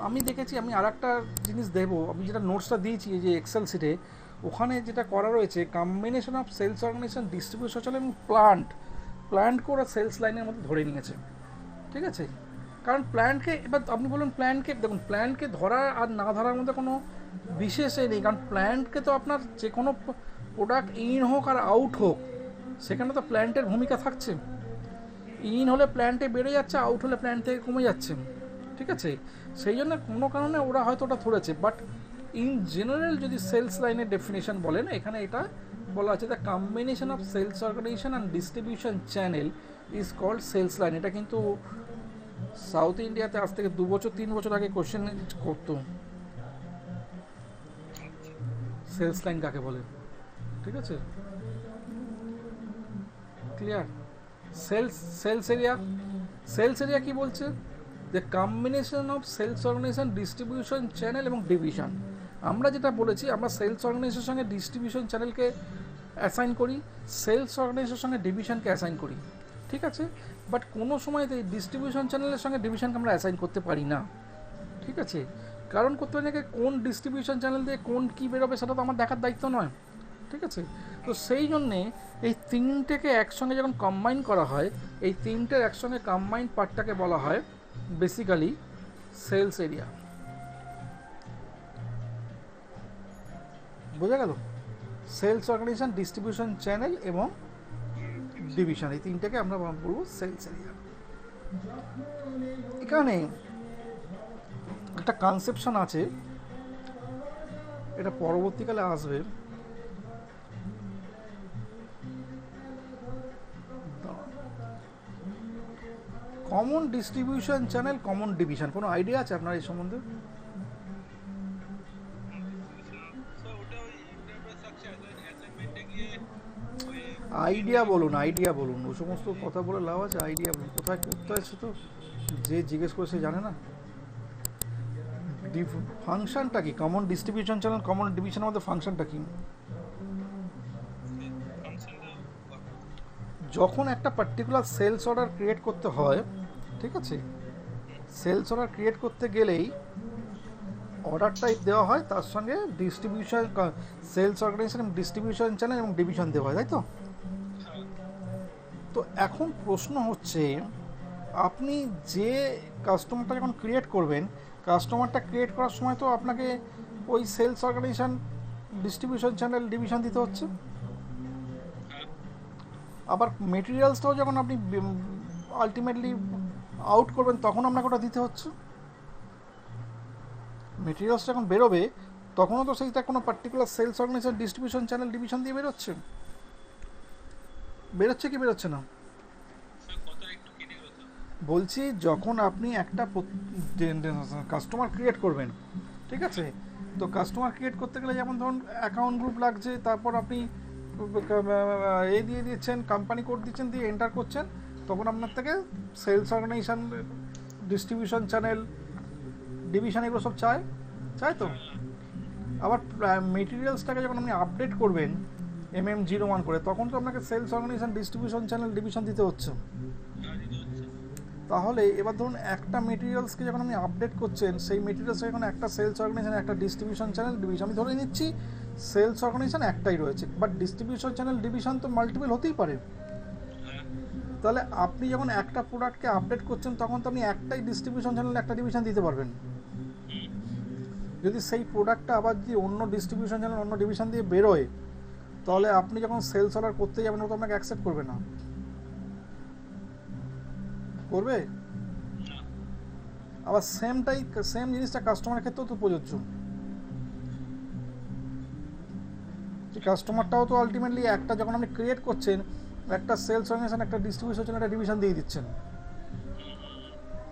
আমি দেখেছি, আমি আর একটা জিনিস দেবো, আমি যেটা নোটসটা দিয়েছি যে এক্সেল শিটে, ওখানে যেটা করা রয়েছে combination of sales organization distribution channel এবং প্ল্যান্ট করে সেলস লাইনের মধ্যে ধরে নিয়েছে। ঠিক আছে, কারণ প্ল্যান্টকে, এবার আপনি বলুন প্ল্যান্টকে, দেখুন প্ল্যান্টকে ধরা আর না ধরার মধ্যে কোনো বিশেষ নেই, কারণ প্ল্যান্টকে তো আপনার যে কোনো প্রোডাক্ট ইন হোক আর আউট হোক, সেখানে তো প্ল্যান্টের ভূমিকা থাকছে। ইন হলে প্ল্যান্টে বেড়ে যাচ্ছে, আউট হলে প্ল্যান্ট থেকে কমে যাচ্ছে। ঠিক আছে, সেই জন্য কোনো কারণে ওরা হয়তো ওটা ধরেছে, বাট ইন জেনারেল যদি সেলস লাইনের ডেফিনেশন বলেন, এখানে এটা বলা আছে the combination of sales organization and distribution channel is called sales line. এটা কিন্তু সাউথ ইন্ডিয়াতে আজ থেকে 2 বছর 3 বছর আগে কোশ্চেন করতো। সেলস লাইন কাকে বলে, ঠিক আছে, ক্লিয়ার। সেলস এরিয়া কি বলছে, যে combination of sales organization, distribution channel এবং ডিভিশন। আমরা যেটা বলেছি, আমরা সেলস অর্গানাইজেশনের সঙ্গে ডিস্ট্রিবিউশন চ্যানেলকে অ্যাসাইন করি, সেলস অর্গানাইজেশনের সঙ্গে ডিভিশনকে অ্যাসাইন করি, ঠিক আছে। বাট কোনো সময় এই ডিস্ট্রিবিউশন চ্যানেলের সঙ্গে ডিভিশনকে আমরা অ্যাসাইন করতে পারি না, ঠিক আছে। কারণ করতে পারি না, কোন ডিস্ট্রিবিউশন চ্যানেল দিয়ে কোন কী বেরোবে সেটা তো আমার দেখার দায়িত্ব নয়, ঠিক আছে। তো সেই জন্যে এই তিনটেকে একসঙ্গে যখন কম্বাইন করা হয়, এই তিনটের একসঙ্গে কম্বাইন্ড পার্টটাকে বলা হয় বেসিক্যালি সেলস এরিয়া। বোঝা গেল? সেলস অর্গানাইজেশন, ডিস্ট্রিবিউশন চ্যানেল এবং ডিভিশন, এই তিনটাকে আমরা বলবো সেলস এরিয়া। এখানে একটা কনসেপশন আছে, এটা পরবর্তীকালে আসবে। Common distribution channel, common division, কোনো আইডিয়া আছে আপনার এই সম্বন্ধে? আইডিয়া বলুন, ও সমস্ত কথা বলে লাভ আছে? আইডিয়া বলুন, কোথায় করতে আছে, তো যে জিজ্ঞেস করে সে জানে না। ফাংশনটা কি কমন ডিস্ট্রিবিউশন চ্যানেল, কমন ডিভিশনের মধ্যে ফাংশনটা কি? যখন একটা পার্টিকুলার সেলস অর্ডার ক্রিয়েট করতে হয়, ঠিক আছে, সেলস অর্ডার ক্রিয়েট করতে গেলেই অর্ডার টাইপ দেওয়া হয়, তার সঙ্গে ডিস্ট্রিবিউশন, সেলস অর্গানাইজেশন এবং ডিস্ট্রিবিউশন চ্যানেল এবং ডিভিশন দেওয়া হয়, তাই তো? তো এখন প্রশ্ন হচ্ছে, আপনি যে কাস্টমারটা যখন ক্রিয়েট করবেন, কাস্টমারটা ক্রিয়েট করার সময় তো আপনাকে ওই sales organization, distribution channel, division দিতে হচ্ছে। আবার মেটেরিয়ালসটাও যখন আপনি আলটিমেটলি আউট করবেন, তখন আপনাকে ওটা দিতে হচ্ছে। মেটেরিয়ালস যখন বেরোবে, তখনও তো সেইটা কোনো particular sales organization, distribution channel, division দিয়ে বেরোচ্ছে কি বেরোচ্ছে না? বলছি, যখন আপনি একটা কাস্টমার ক্রিয়েট করবেন, ঠিক আছে, তো কাস্টমার ক্রিয়েট করতে গেলে যেমন ধরুন অ্যাকাউন্ট গ্রুপ লাগছে, তারপর আপনি দিয়ে দিচ্ছেন, কোম্পানি কোড দিচ্ছেন, দিয়ে এন্টার করছেন, তখন আপনার থেকে sales organization, distribution channel, division এগুলো সব চায় তো। আবার মেটেরিয়ালসটাকে যখন আপনি আপডেট করবেন MM01 করে, তখন তো আপনাকে sales organization, distribution channel, division দিতে হচ্ছে। তাহলে এবার ধরুন একটা মেটেরিয়ালসকে যখন আপনি আপডেট করছেন, সেই মেটেরিয়ালস এখন একটা সেলস অর্গানাইজেশন, একটা ডিস্ট্রিবিউশন চ্যানেল, ডিভিশন, আমি ধরে নিচ্ছি সেলস অর্গানাইজেশন একটাই রয়েছে, বাট ডিস্ট্রিবিউশন চ্যানেল, ডিভিশন তো মাল্টিপল হতেই পারে। তাহলে আপনি যখন একটা প্রোডাক্টকে আপডেট করছেন, তখন তো আপনি একটাই ডিস্ট্রিবিউশন চ্যানেল, একটা ডিভিশন দিতে পারবেন। যদি সেই প্রোডাক্টটা আবার যদি অন্য ডিস্ট্রিবিউশন চ্যানেল, অন্য ডিভিশন দিয়ে বেরোয়, তাহলে আপনি যখন সেলস অর্ডার করতে যাবেন, ও তো আপনাকে অ্যাকসেপ্ট করবে না, করবে? আবার সেম জিনিসটা কাস্টমারের ক্ষেত্রেও তো প্রযোজ্য। কাস্টমারটাও তো আলটিমেটলি একটা, যখন আপনি ক্রিয়েট করছেন, একটা সেলস অর্গানাইজেশন, একটা ডিস্ট্রিবিউশন চ্যানেল, একটা ডিভিশন দিয়ে দিচ্ছেন,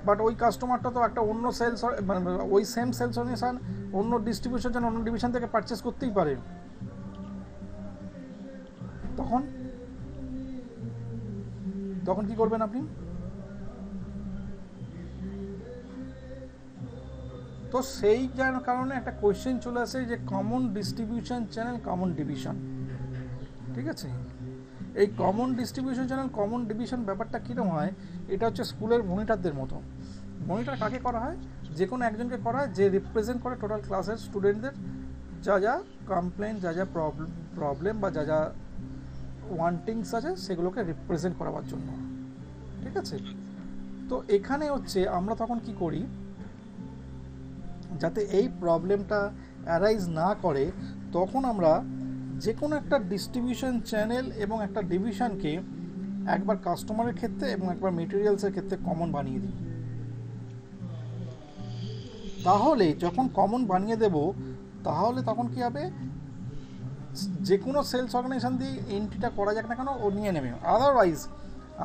বাট ওই কাস্টমারটা তো একটা অন্য সেলস, মানে ওই সেম সেলস অর্গানাইজেশন অন্য ডিস্ট্রিবিউশন চ্যানেল, অন্য ডিভিশন থেকে পারচেস করতেই পারে। তখন কি করবেন আপনি? তো সেই যার কারণে একটা কোয়েশ্চেন চলে আসে যে common distribution channel, common division, ঠিক আছে। এই common distribution channel, common division ব্যাপারটা কীরকম হয়, এটা হচ্ছে স্কুলের মনিটরদের মতো। মনিটর কাকে করা হয়? যে কোনো একজনকে করা হয়, যে রিপ্রেজেন্ট করে টোটাল ক্লাসের স্টুডেন্টদের, যা যা কমপ্লেন, যা যা প্রবলেম বা যা যা ওয়ান্টিংস আছে, সেগুলোকে রিপ্রেজেন্ট করাবার জন্য, ঠিক আছে। তো এখানে হচ্ছে আমরা তখন কি করি, যাতে এই প্রবলেমটা অ্যারাইজ না করে, তখন আমরা যে কোনো একটা ডিস্ট্রিবিউশন চ্যানেল এবং একটা ডিভিশনকে একবার কাস্টমারের ক্ষেত্রে এবং একবার মেটেরিয়ালসের ক্ষেত্রে কমন বানিয়ে দিই। তাহলে যখন কমন বানিয়ে দেব, তাহলে তখন কি হবে, যে কোনো সেলস অর্গানাইজেশন দিয়ে এন্ট্রিটা করা যাক না কেন, ও নিয়ে নেবে। আদারওয়াইজ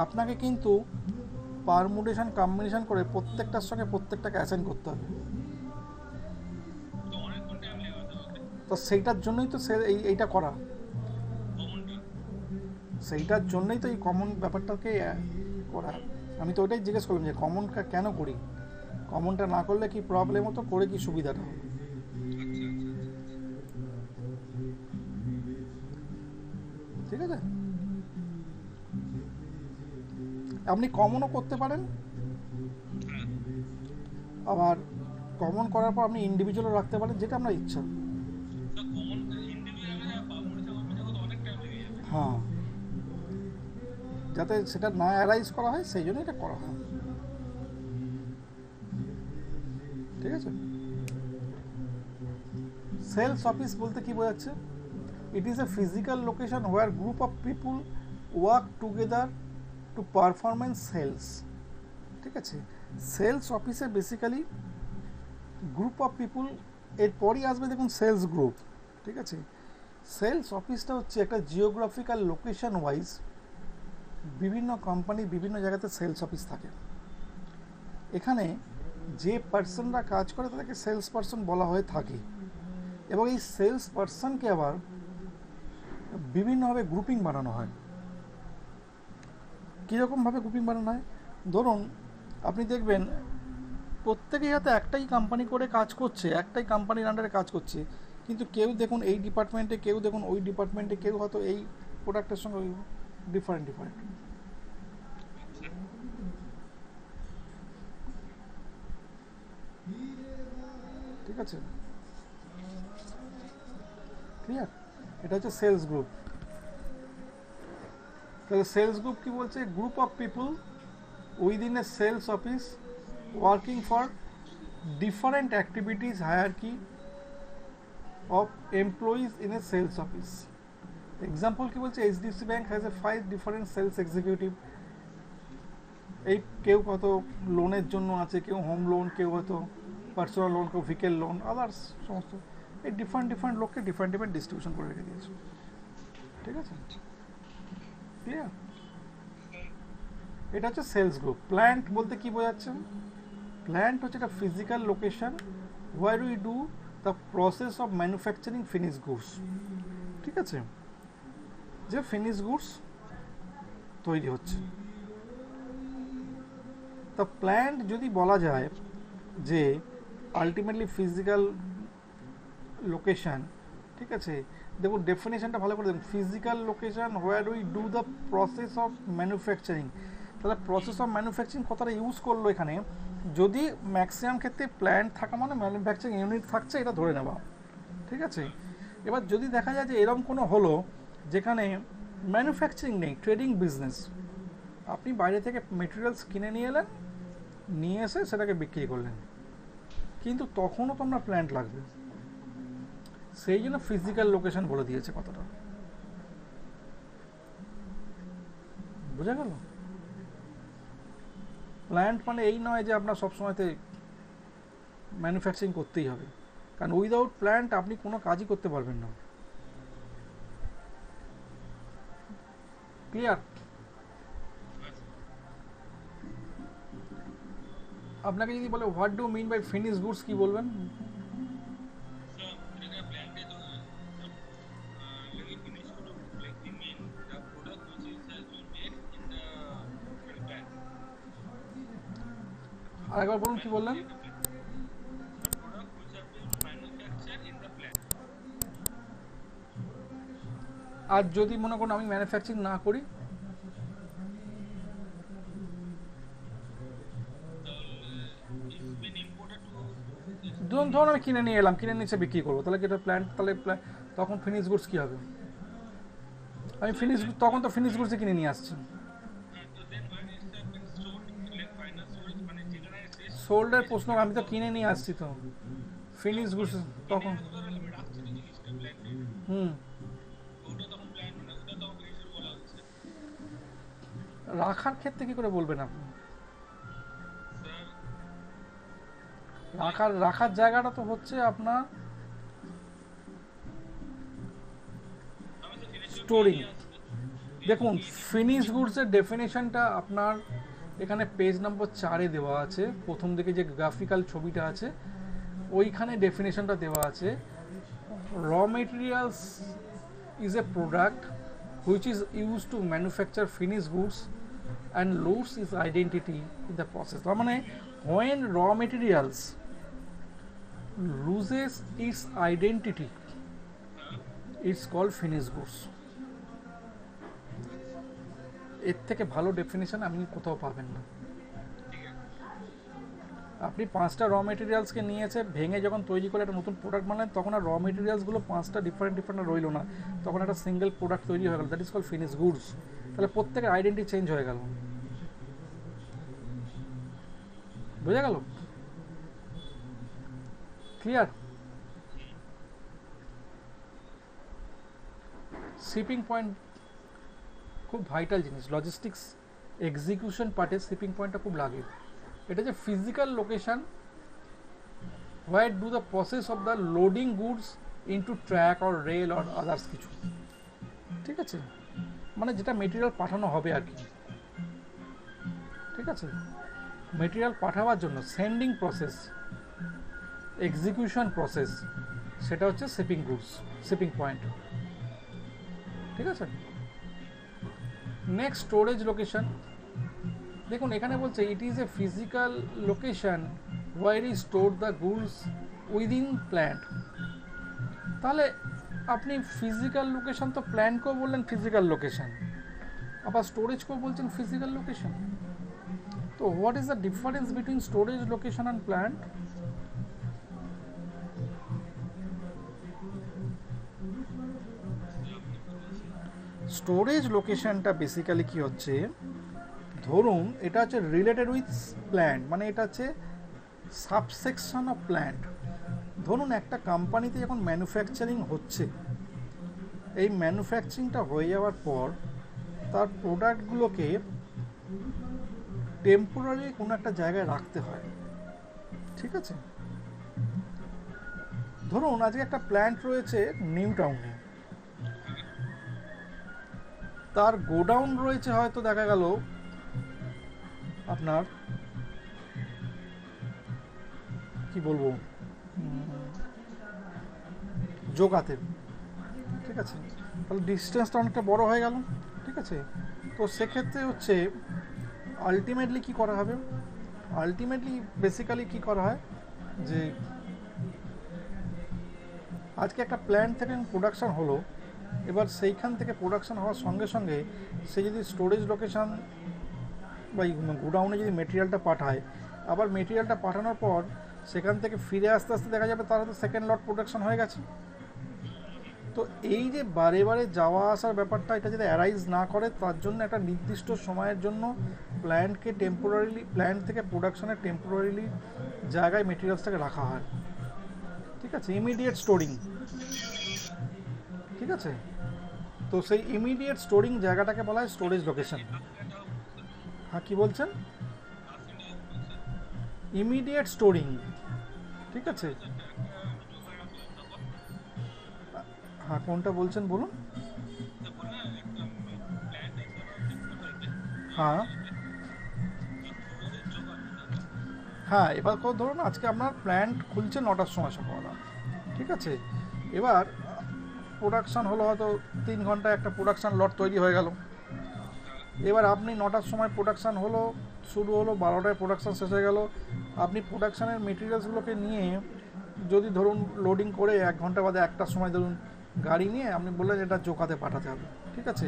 আপনাকে কিন্তু পারমুটেশন, কম্বিনেশন করে প্রত্যেকটার সঙ্গে প্রত্যেকটাকে অ্যাসাইন করতে হবে। তো সেইটার জন্যই তো এইটা করা, কমনটা সেইটার জন্যই তো এই কমন ব্যাপারটাকে করা। আমি তো ওইটাই জিজ্ঞেস করলাম যে কমনটা কেন করি, কমনটা না করলে কি প্রবলেম হতো, করে কি সুবিধাটা হলো। আচ্ছা আচ্ছা ঠিক আছে, আপনি কমনও করতে পারেন, হ্যাঁ আবার কমন করার পর আপনি ইন্ডিভিজুয়ালও রাখতে পারেন, যেটা আপনার ইচ্ছা। তো কমন ইন্ডিভিজুয়ালে পাবলিশে তো অনেক টাইম লেগে যাবে। হ্যাঁ, যাতে সেটা না অ্যারাইজ করা হয় সেই জন্য এটা করা হয়। ঠিক আছে, সেলস অফিস বলতে কি বোঝাচ্ছে? It is a physical location where group of people work together to performance sales. ঠিক আছে, সেলস অফিসে বেসিক্যালি গ্রুপ অফ পিপুল, এরপরই আসবে দেখুন সেলস গ্রুপ। ঠিক আছে, সেলস অফিসটা হচ্ছে একটা জিওগ্রাফিক্যাল লোকেশন ওয়াইজ বিভিন্ন কোম্পানি বিভিন্ন জায়গাতে সেলস অফিস থাকে। এখানে যে পার্সনরা কাজ করে তাদেরকে সেলস পার্সন বলা হয়ে থাকে, এবং এই সেলস পার্সনকে আবার বিভিন্নভাবে গ্রুপিং বানানো হয়। কীরকমভাবে গ্রুপিং বানানো হয়? ধরুন আপনি দেখবেন প্রত্যেকেই হয়তো একটাই কোম্পানি করে কাজ করছে, একটাই কোম্পানির আন্ডারে কাজ করছে, কিন্তু কেউ দেখুন এই ডিপার্টমেন্টে, কেউ দেখুন ওই ডিপার্টমেন্টে, কেউ হয়তো এই প্রোডাক্টের সঙ্গে ডিফারেন্ট। ঠিক আছে, ক্লিয়ার? এটা হচ্ছে সেলস গ্রুপ। তাহলে সেলস গ্রুপ কি বলছে? Group of people within a sales office working for different activities hierarchy of employees in a sales office. Example কি বলছে? HDFC bank has a 5 different sales executive. এই কেউ কত লোনের জন্য আছে, কেউ হোম লোন, কেউ হয়তো পার্সোনাল লোন, কেউ ভেহিকেল লোন, আদার্স সমস্ত। এই ডিফারেন্ট লোককে ডিফারেন্ট ডিস্ট্রিবিউশন করে রেখে দিয়েছে। ঠিক আছে, ক্লিয়ার? এটা হচ্ছে সেলস গ্রুপ। প্ল্যান্ট বলতে কি বোঝাচ্ছে? প্ল্যান্ট হচ্ছে একটা physical location where we do the process of manufacturing finish goods. ঠিক আছে, যে ফিনিশ গুডস তৈরি হচ্ছে। তা প্ল্যান্ট যদি বলা যায় যে আলটিমেটলি ফিজিক্যাল লোকেশন, ঠিক আছে, দেখুন ডেফিনেশনটা ভালো করে দেখুন। Physical location where we do the process of manufacturing. তাহলে প্রসেস অফ ম্যানুফ্যাকচারিং কথাটা ইউজ করলো এখানে, যদি ম্যাক্সিমাম ক্ষেত্রে প্ল্যান্ট থাকা মানে ম্যানুফ্যাকচারিং ইউনিট থাকছে, এটা ধরে নেওয়া। ঠিক আছে, এবার যদি দেখা যায় যে এরকম কোনো হলো যেখানে ম্যানুফ্যাকচারিং নেই, ট্রেডিং বিজনেস, আপনি বাইরে থেকে মেটেরিয়ালস কিনে নিয়ে এলেন, নিয়ে এসে সেটাকে বিক্রি করলেন, কিন্তু তখনও তো আপনার প্ল্যান্ট লাগবে। সেই জন্য ফিজিক্যাল লোকেশন বলে দিয়েছে কথাটা। বোঝা গেল? প্ল্যান্ট মানে এই নয় যে আপনার সবসময়তে ম্যানুফ্যাকচারিং করতেই হবে, কারণ উইদাউট প্ল্যান্ট আপনি কোনো কাজই করতে পারবেন না। ক্লিয়ার? আপনাকে যদি বলে what do mean by finish goods, কি বলবেন? আরেকবার বলুন, কি বললেন? আর যদি মনে করুন আমি ম্যানুফ্যাকচারিং না করি, ধরুন আমি কিনে নিয়ে এলাম, কিনে নিচে বিক্রি করবো, তাহলে কি এটা প্ল্যান্ট? তাহলে তখন ফিনিশ গুডস কি হবে? আমি তখন তো ফিনিশ গুডসই কিনে নিয়ে আসছি। সোল্ডের প্রশ্ন, আমি তো কিনে নিয়ে আসছি, তো ফিনিশ গুডস তখন রাখার ক্ষেত্রে কি করে বলবেন আপনি? রাখার জায়গাটা তো হচ্ছে আপনার স্টোরিং। দেখুন ফিনিশ গুডসের ডেফিনেশনটা আপনার এখানে পেজ নম্বর 4-এ দেওয়া আছে, প্রথম দিকে যে গ্রাফিক্যাল ছবিটা আছে ওইখানে ডেফিনেশনটা দেওয়া আছে। raw materials is a product which is used to manufacture finished goods and lose its identity in the process. তার মানে when raw materials loses its identity, it's called finished goods. এর থেকে ভালো ডেফিনিশন আপনি কোথাও পাবেন না। আপনি 5টা র মেটেরিয়ালসকে নিয়েছে ভেঙে যখন তৈরি করে একটা নতুন প্রোডাক্ট বানালেন, তখন আর র মেটেরিয়ালসগুলো 5টা ডিফারেন্ট রইল না, তখন একটা সিঙ্গেল প্রোডাক্ট তৈরি হয়ে গেল, that is call finish goods. তাহলে প্রত্যেকের আইডেন্টি চেঞ্জ হয়ে গেল। বোঝা গেল? ক্লিয়ার? শিপিং পয়েন্ট খুব ভাইটাল জিনিস। লজিস্টিক্স এক্সিকিউশন পার্টে শিপিং পয়েন্টটা খুব লাগে। এটা যে physical location where do the process of the loading goods into track or rail or others কিছু, ঠিক আছে, মানে যেটা মেটেরিয়াল পাঠানো হবে আর কি, ঠিক আছে। মেটেরিয়াল পাঠাবার জন্য সেন্ডিং প্রসেস, এক্সিকিউশন প্রসেস, সেটা হচ্ছে শিপিং গুডস, শিপিং পয়েন্ট, ঠিক আছে। Next storage location. দেখুন এখানে বলছে it is a physical location where is store the goods within plant. তাহলে আপনি ফিজিক্যাল লোকেশন তো প্ল্যান্টকেও বললেন ফিজিক্যাল লোকেশন, আবার স্টোরেজকেও বলছেন ফিজিক্যাল লোকেশন। তো what is the difference between storage location and plant? Storage লোকেশনটা বেসিক্যালি কি হচ্ছে, ধরুন এটা হচ্ছে রিলেটেড উইথ প্ল্যান্ট, মানে এটা হচ্ছে সাবসেকশন অফ প্ল্যান্ট। ধরুন একটা কোম্পানিতে যখন ম্যানুফ্যাকচারিং হচ্ছে, এই ম্যানুফ্যাকচারিংটা হয়ে যাওয়ার পর তার প্রোডাক্টগুলোকে টেম্পোরারি কোনো একটা জায়গায় রাখতে হয়, ঠিক আছে। ধরুন আজকে একটা প্ল্যান্ট রয়েছে নিউ টাউনে, তার গোডাউন রয়েছে হয়তো দেখা গেল আপনার কি বলবো জোগাতে, ঠিক আছে, তাহলে ডিস্টেন্সটা অনেকটা বড় হয়ে গেল, ঠিক আছে। তো সেক্ষেত্রে হচ্ছে আলটিমেটলি কি করা হবে, আলটিমেটলি বেসিক্যালি কি করা হয় যে আজকে একটা প্ল্যান্ট থেকে প্রোডাকশান হলো, এবার সেইখান থেকে প্রোডাকশান হওয়ার সঙ্গে সঙ্গে সে যদি স্টোরেজ লোকেশান বা গোডাউনে যদি মেটেরিয়ালটা পাঠায়, আবার মেটেরিয়ালটা পাঠানোর পর সেখান থেকে ফিরে আস্তে আস্তে দেখা যাবে তারা তো সেকেন্ড লট প্রোডাকশান হয়ে গেছে। তো এই যে বারে বারে যাওয়া আসার ব্যাপারটা, এটা যদি অ্যারাইজ না করে, তার জন্য একটা নির্দিষ্ট সময়ের জন্য প্ল্যান্টকে টেম্পোরারিলি, প্ল্যান্ট থেকে প্রোডাকশানের টেম্পোরারিলি জায়গায় মেটেরিয়ালসটাকে রাখা হয়, ঠিক আছে, ইমিডিয়েট স্টোরিং, ঠিক আছে। তো সেই ইমিডিয়েট স্টোরিং জায়গাটাকে বলা হয় স্টোরেজ লোকেশন। হ্যাঁ কী বলছেন? ইমিডিয়েট স্টোরিং, ঠিক আছে। হ্যাঁ কোনটা বলছেন বলুন। হ্যাঁ হ্যাঁ, এবার ধরুন আজকে আপনার প্ল্যান্ট খুলছে 9টার সময় সকালবেলা, ঠিক আছে। এবার প্রোডাকশান হলো হয়তো 3 ঘন্টায় একটা প্রোডাকশান লট তৈরি হয়ে গেল। এবার আপনি 9টার সময় প্রোডাকশান হলো, শুরু হলো, 12টায় প্রোডাকশান শেষ হয়ে গেল। আপনি প্রোডাকশানের মেটেরিয়ালসগুলোকে নিয়ে যদি ধরুন লোডিং করে 1 ঘন্টা বাদে 1টার সময় ধরুন গাড়ি নিয়ে আপনি বললেন এটা জোকাতে পাঠাতে হবে, ঠিক আছে।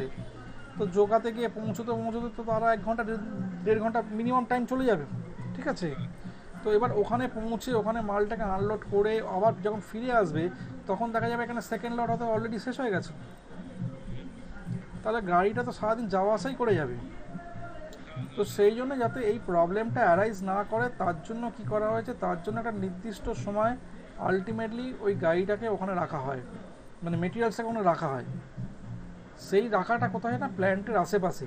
তো জোকাতে গিয়ে পৌঁছতে তো তারা 1 ঘন্টা 1.5 ঘন্টা মিনিমাম টাইম চলে যাবে, ঠিক আছে। তো এবার ওখানে পৌঁছে ওখানে মালটাকে আনলোড করে আবার যখন ফিরে আসবে তখন দেখা যাবে এখানে সেকেন্ড লট হয়তো অলরেডি শেষ হয়ে গেছে। তাহলে গাড়িটা তো সারাদিন যাওয়া আসাই করে যাবে। তো সেই জন্য যাতে এই প্রবলেমটা অ্যারাইজ না করে তার জন্য কি করা হয়েছে, তার জন্য একটা নির্দিষ্ট সময় আলটিমেটলি ওই গাড়িটাকে ওখানে রাখা হয়, মানে মেটেরিয়ালসটাকে ওখানে রাখা হয়। সেই রাখাটা কোথায় না প্ল্যান্টের আশেপাশে।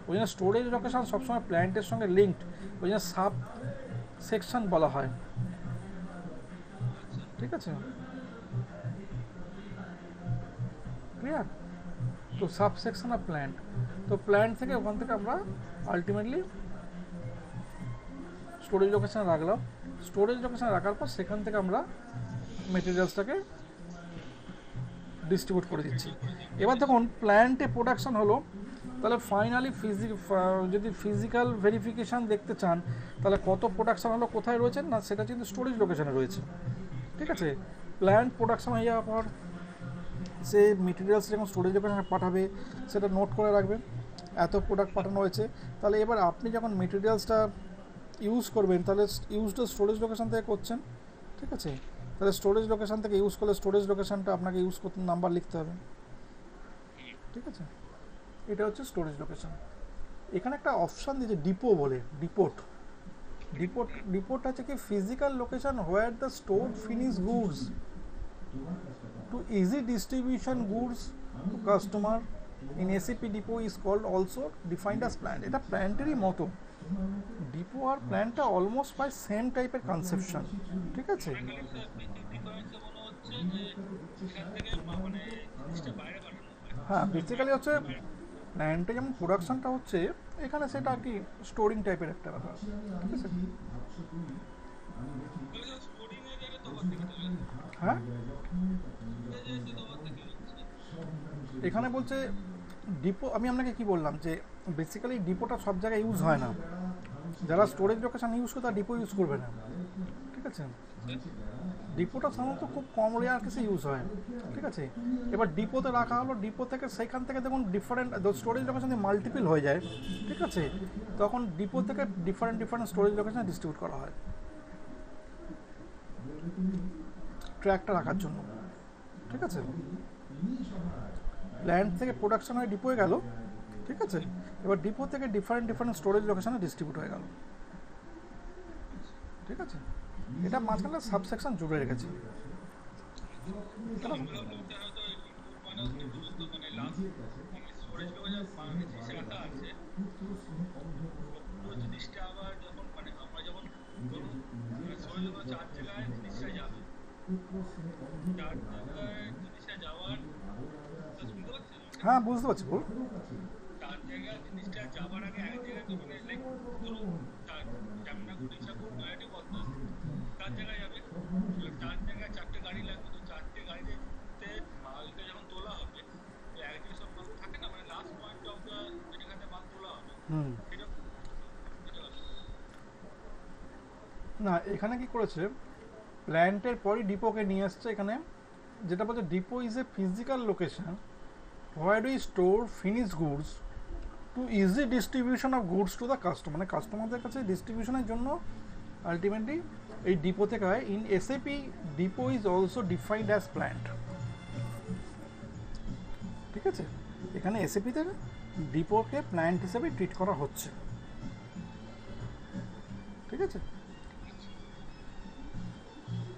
ওই জন্য স্টোরেজ লোকেশন সবসময় প্ল্যান্টের সঙ্গে লিঙ্কড, ওই জন্য সাব সেকশন বলা হয়, ঠিক আছে, ক্লিয়ার। তো সাব সেকশন অফ প্ল্যান্ট, তো প্ল্যান্ট থেকে ওখান থেকে আমরা আলটিমেটলি স্টোরেজ লোকেশানে রাখলাম। স্টোরেজ লোকেশানে রাখার পর সেখান থেকে আমরা মেটেরিয়ালসটাকে ডিস্ট্রিবিউট করে দিচ্ছি। এবার দেখুন প্ল্যান্টে প্রোডাকশন হলো, তাহলে ফাইনালি যদি ফিজিক্যাল ভেরিফিকেশান দেখতে চান তাহলে কত প্রোডাকশন হলো, কোথায় রয়েছে না সেটা কিন্তু স্টোরেজ লোকেশনে রয়েছে। ঠিক আছে, প্ল্যান্ট প্রোডাকশন হয়ে যাওয়ার পর সে মেটেরিয়ালস যখন স্টোরেজ লোকেশনে পাঠাবে সেটা নোট করে রাখবে এত প্রোডাক্ট পাঠানো হয়েছে। তাহলে এবার আপনি যখন মেটেরিয়ালসটা ইউজ করবেন তাহলে ইউজটা স্টোরেজ লোকেশন থেকে করছেন। ঠিক আছে, তাহলে স্টোরেজ লোকেশন থেকে ইউজ করলে স্টোরেজ লোকেশনটা আপনাকে ইউজ করতে নাম্বার লিখতে হবে। ঠিক আছে, এটা হচ্ছে স্টোরেজ লোকেশন। এখানে একটা অপশান দিয়েছে ডিপো বলে, ডিপোট হচ্ছে কি physical location where the store finish goods to easy distribution goods to customer in SAP depot is called also defined as plant. এটা প্ল্যান্টেরই মতো, ডিপো আর প্ল্যান্টটা অলমোস্ট প্রায় সেম টাইপের কনসেপশন। ঠিক আছে, হ্যাঁ বেসিক্যালি হচ্ছে প্ল্যান্টে যেমন প্রোডাকশনটা হচ্ছে এখানে সেটা আর কি স্টোরিং টাইপের একটা ব্যাপার। ঠিক আছে, হ্যাঁ এখানে বলছে ডিপো, আমি আপনাকে কি বললাম যে বেসিক্যালি ডিপোটা সব জায়গায় ইউজ হয় না, যারা স্টোরেজ লোকেশন ইউজ করে তারা ডিপো ইউজ করবে না। ঠিক আছে, ডিপোটা সাধারণত খুব কম রেয়ার কেসে ইউজ হয়। ঠিক আছে, এবার ডিপোতে রাখা হলো, ডিপো থেকে সেইখান থেকে দেখুন ডিফারেন্ট স্টোরেজ লোকেশন যদি মাল্টিপল হয়ে যায়, ঠিক আছে, তখন ডিপো থেকে ডিফারেন্ট স্টোরেজ লোকেশনে ডিস্ট্রিবিউট করা হয় ট্র্যাকটা রাখার জন্য। ঠিক আছে, প্ল্যান্ট থেকে প্রোডাকশন হয়ে ডিপোয়ে গেল। ঠিক আছে, এবার ডিপো থেকে ডিফারেন্ট স্টোরেজ লোকেশনে ডিস্ট্রিবিউট হয়ে গেল। ঠিক আছে, এটা মাঝখানে সাবসেকশন জুড়ে রেখেছি। হ্যাঁ বুঝতে পারছি, বল। না এখানে কি করেছে, প্ল্যান্টের পরই ডিপোকে নিয়ে আসছে এখানে, যেটা বলছে depot is a physical location where we store finish goods to easy distribution of goods to the customer, মানে কাস্টমারদের কাছে ডিস্ট্রিবিউশনের জন্য আলটিমেটলি এই ডিপো থেকে হয়। In SAP depot is also defined as plant. ঠিক আছে, এখানে এসএপি থেকে ডিপোকে প্ল্যান্ট হিসেবে ট্রিট করা হচ্ছে। ঠিক আছে,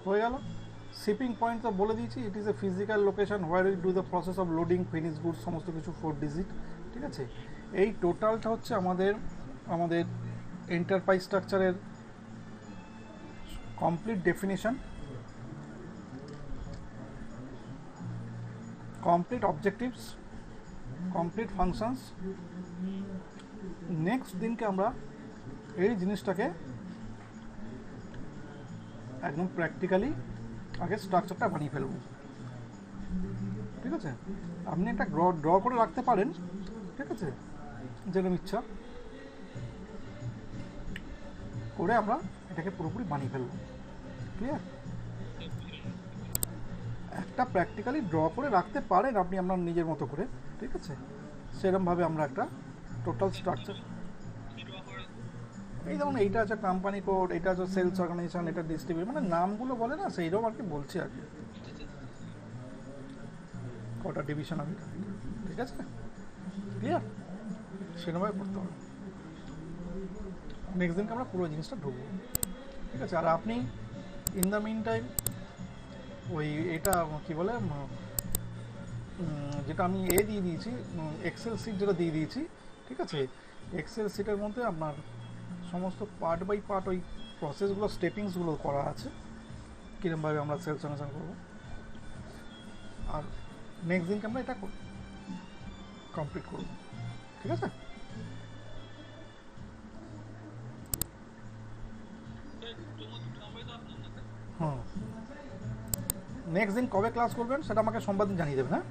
হয়ে গেল। শিপিং পয়েন্ট তো বলে দিয়েছি, ইট is a physical location where we do the process of loading finish goods, সমস্ত কিছু 4 ডিজিট। ঠিক আছে, এই টোটালটা হচ্ছে আমাদের এন্টারপ্রাইজ স্ট্রাকচারের complete definition, complete objectives, complete functions. Next দিনকে আমরা এই জিনিসটাকে একদম প্র্যাকটিক্যালি আগে স্ট্রাকচারটা বানিয়ে ফেলব। ঠিক আছে, আপনি একটা ড্র করে রাখতে পারেন। ঠিক আছে, যেরকম ইচ্ছা করে আমরা এটাকে পুরোপুরি বানিয়ে ফেলব। ক্লিয়ার? একটা প্র্যাকটিক্যালি ড্র করে রাখতে পারেন আপনি আপনার নিজের মতো করে। ঠিক আছে, সেরকমভাবে আমরা একটা টোটাল স্ট্রাকচার, এই যেমন এইটা আছে কোম্পানি কোড, এটা আছে সেলস অর্গানাইজেশন, এটা ডিস্ট্রিবিউট, মানে নামগুলো বলে না সেইরকম আর কি বলছি আর কি, কটা ডিভিশন আমি। ঠিক আছে, ক্লিয়ার? সেরকমভাবে করতে হবে। নেক্সট দিনকে আমরা পুরো জিনিসটা ঢুকবো। ঠিক আছে, আর আপনি ইন দ্য মিন টাইম ওই এটা কী বলে যেটা আমি দিয়ে দিয়েছি, এক্সেল সিট যেটা দিয়ে দিয়েছি। ঠিক আছে, এক্সেল সিটের মধ্যে আপনার সমস্ত পার্ট বাই পার্ট ওই প্রসেসগুলো, স্টেপিংসগুলো করা আছে, কীরকমভাবে আমরা সেলস অর্গানাইজেশন করবো। আর নেক্সট দিনকে আমরা এটা কমপ্লিট করব। ঠিক আছে, হুম, নেক্সট দিন কবে ক্লাস করবেন সেটা আমাকে সোমবার দিন জানিয়ে দেবেন, হ্যাঁ?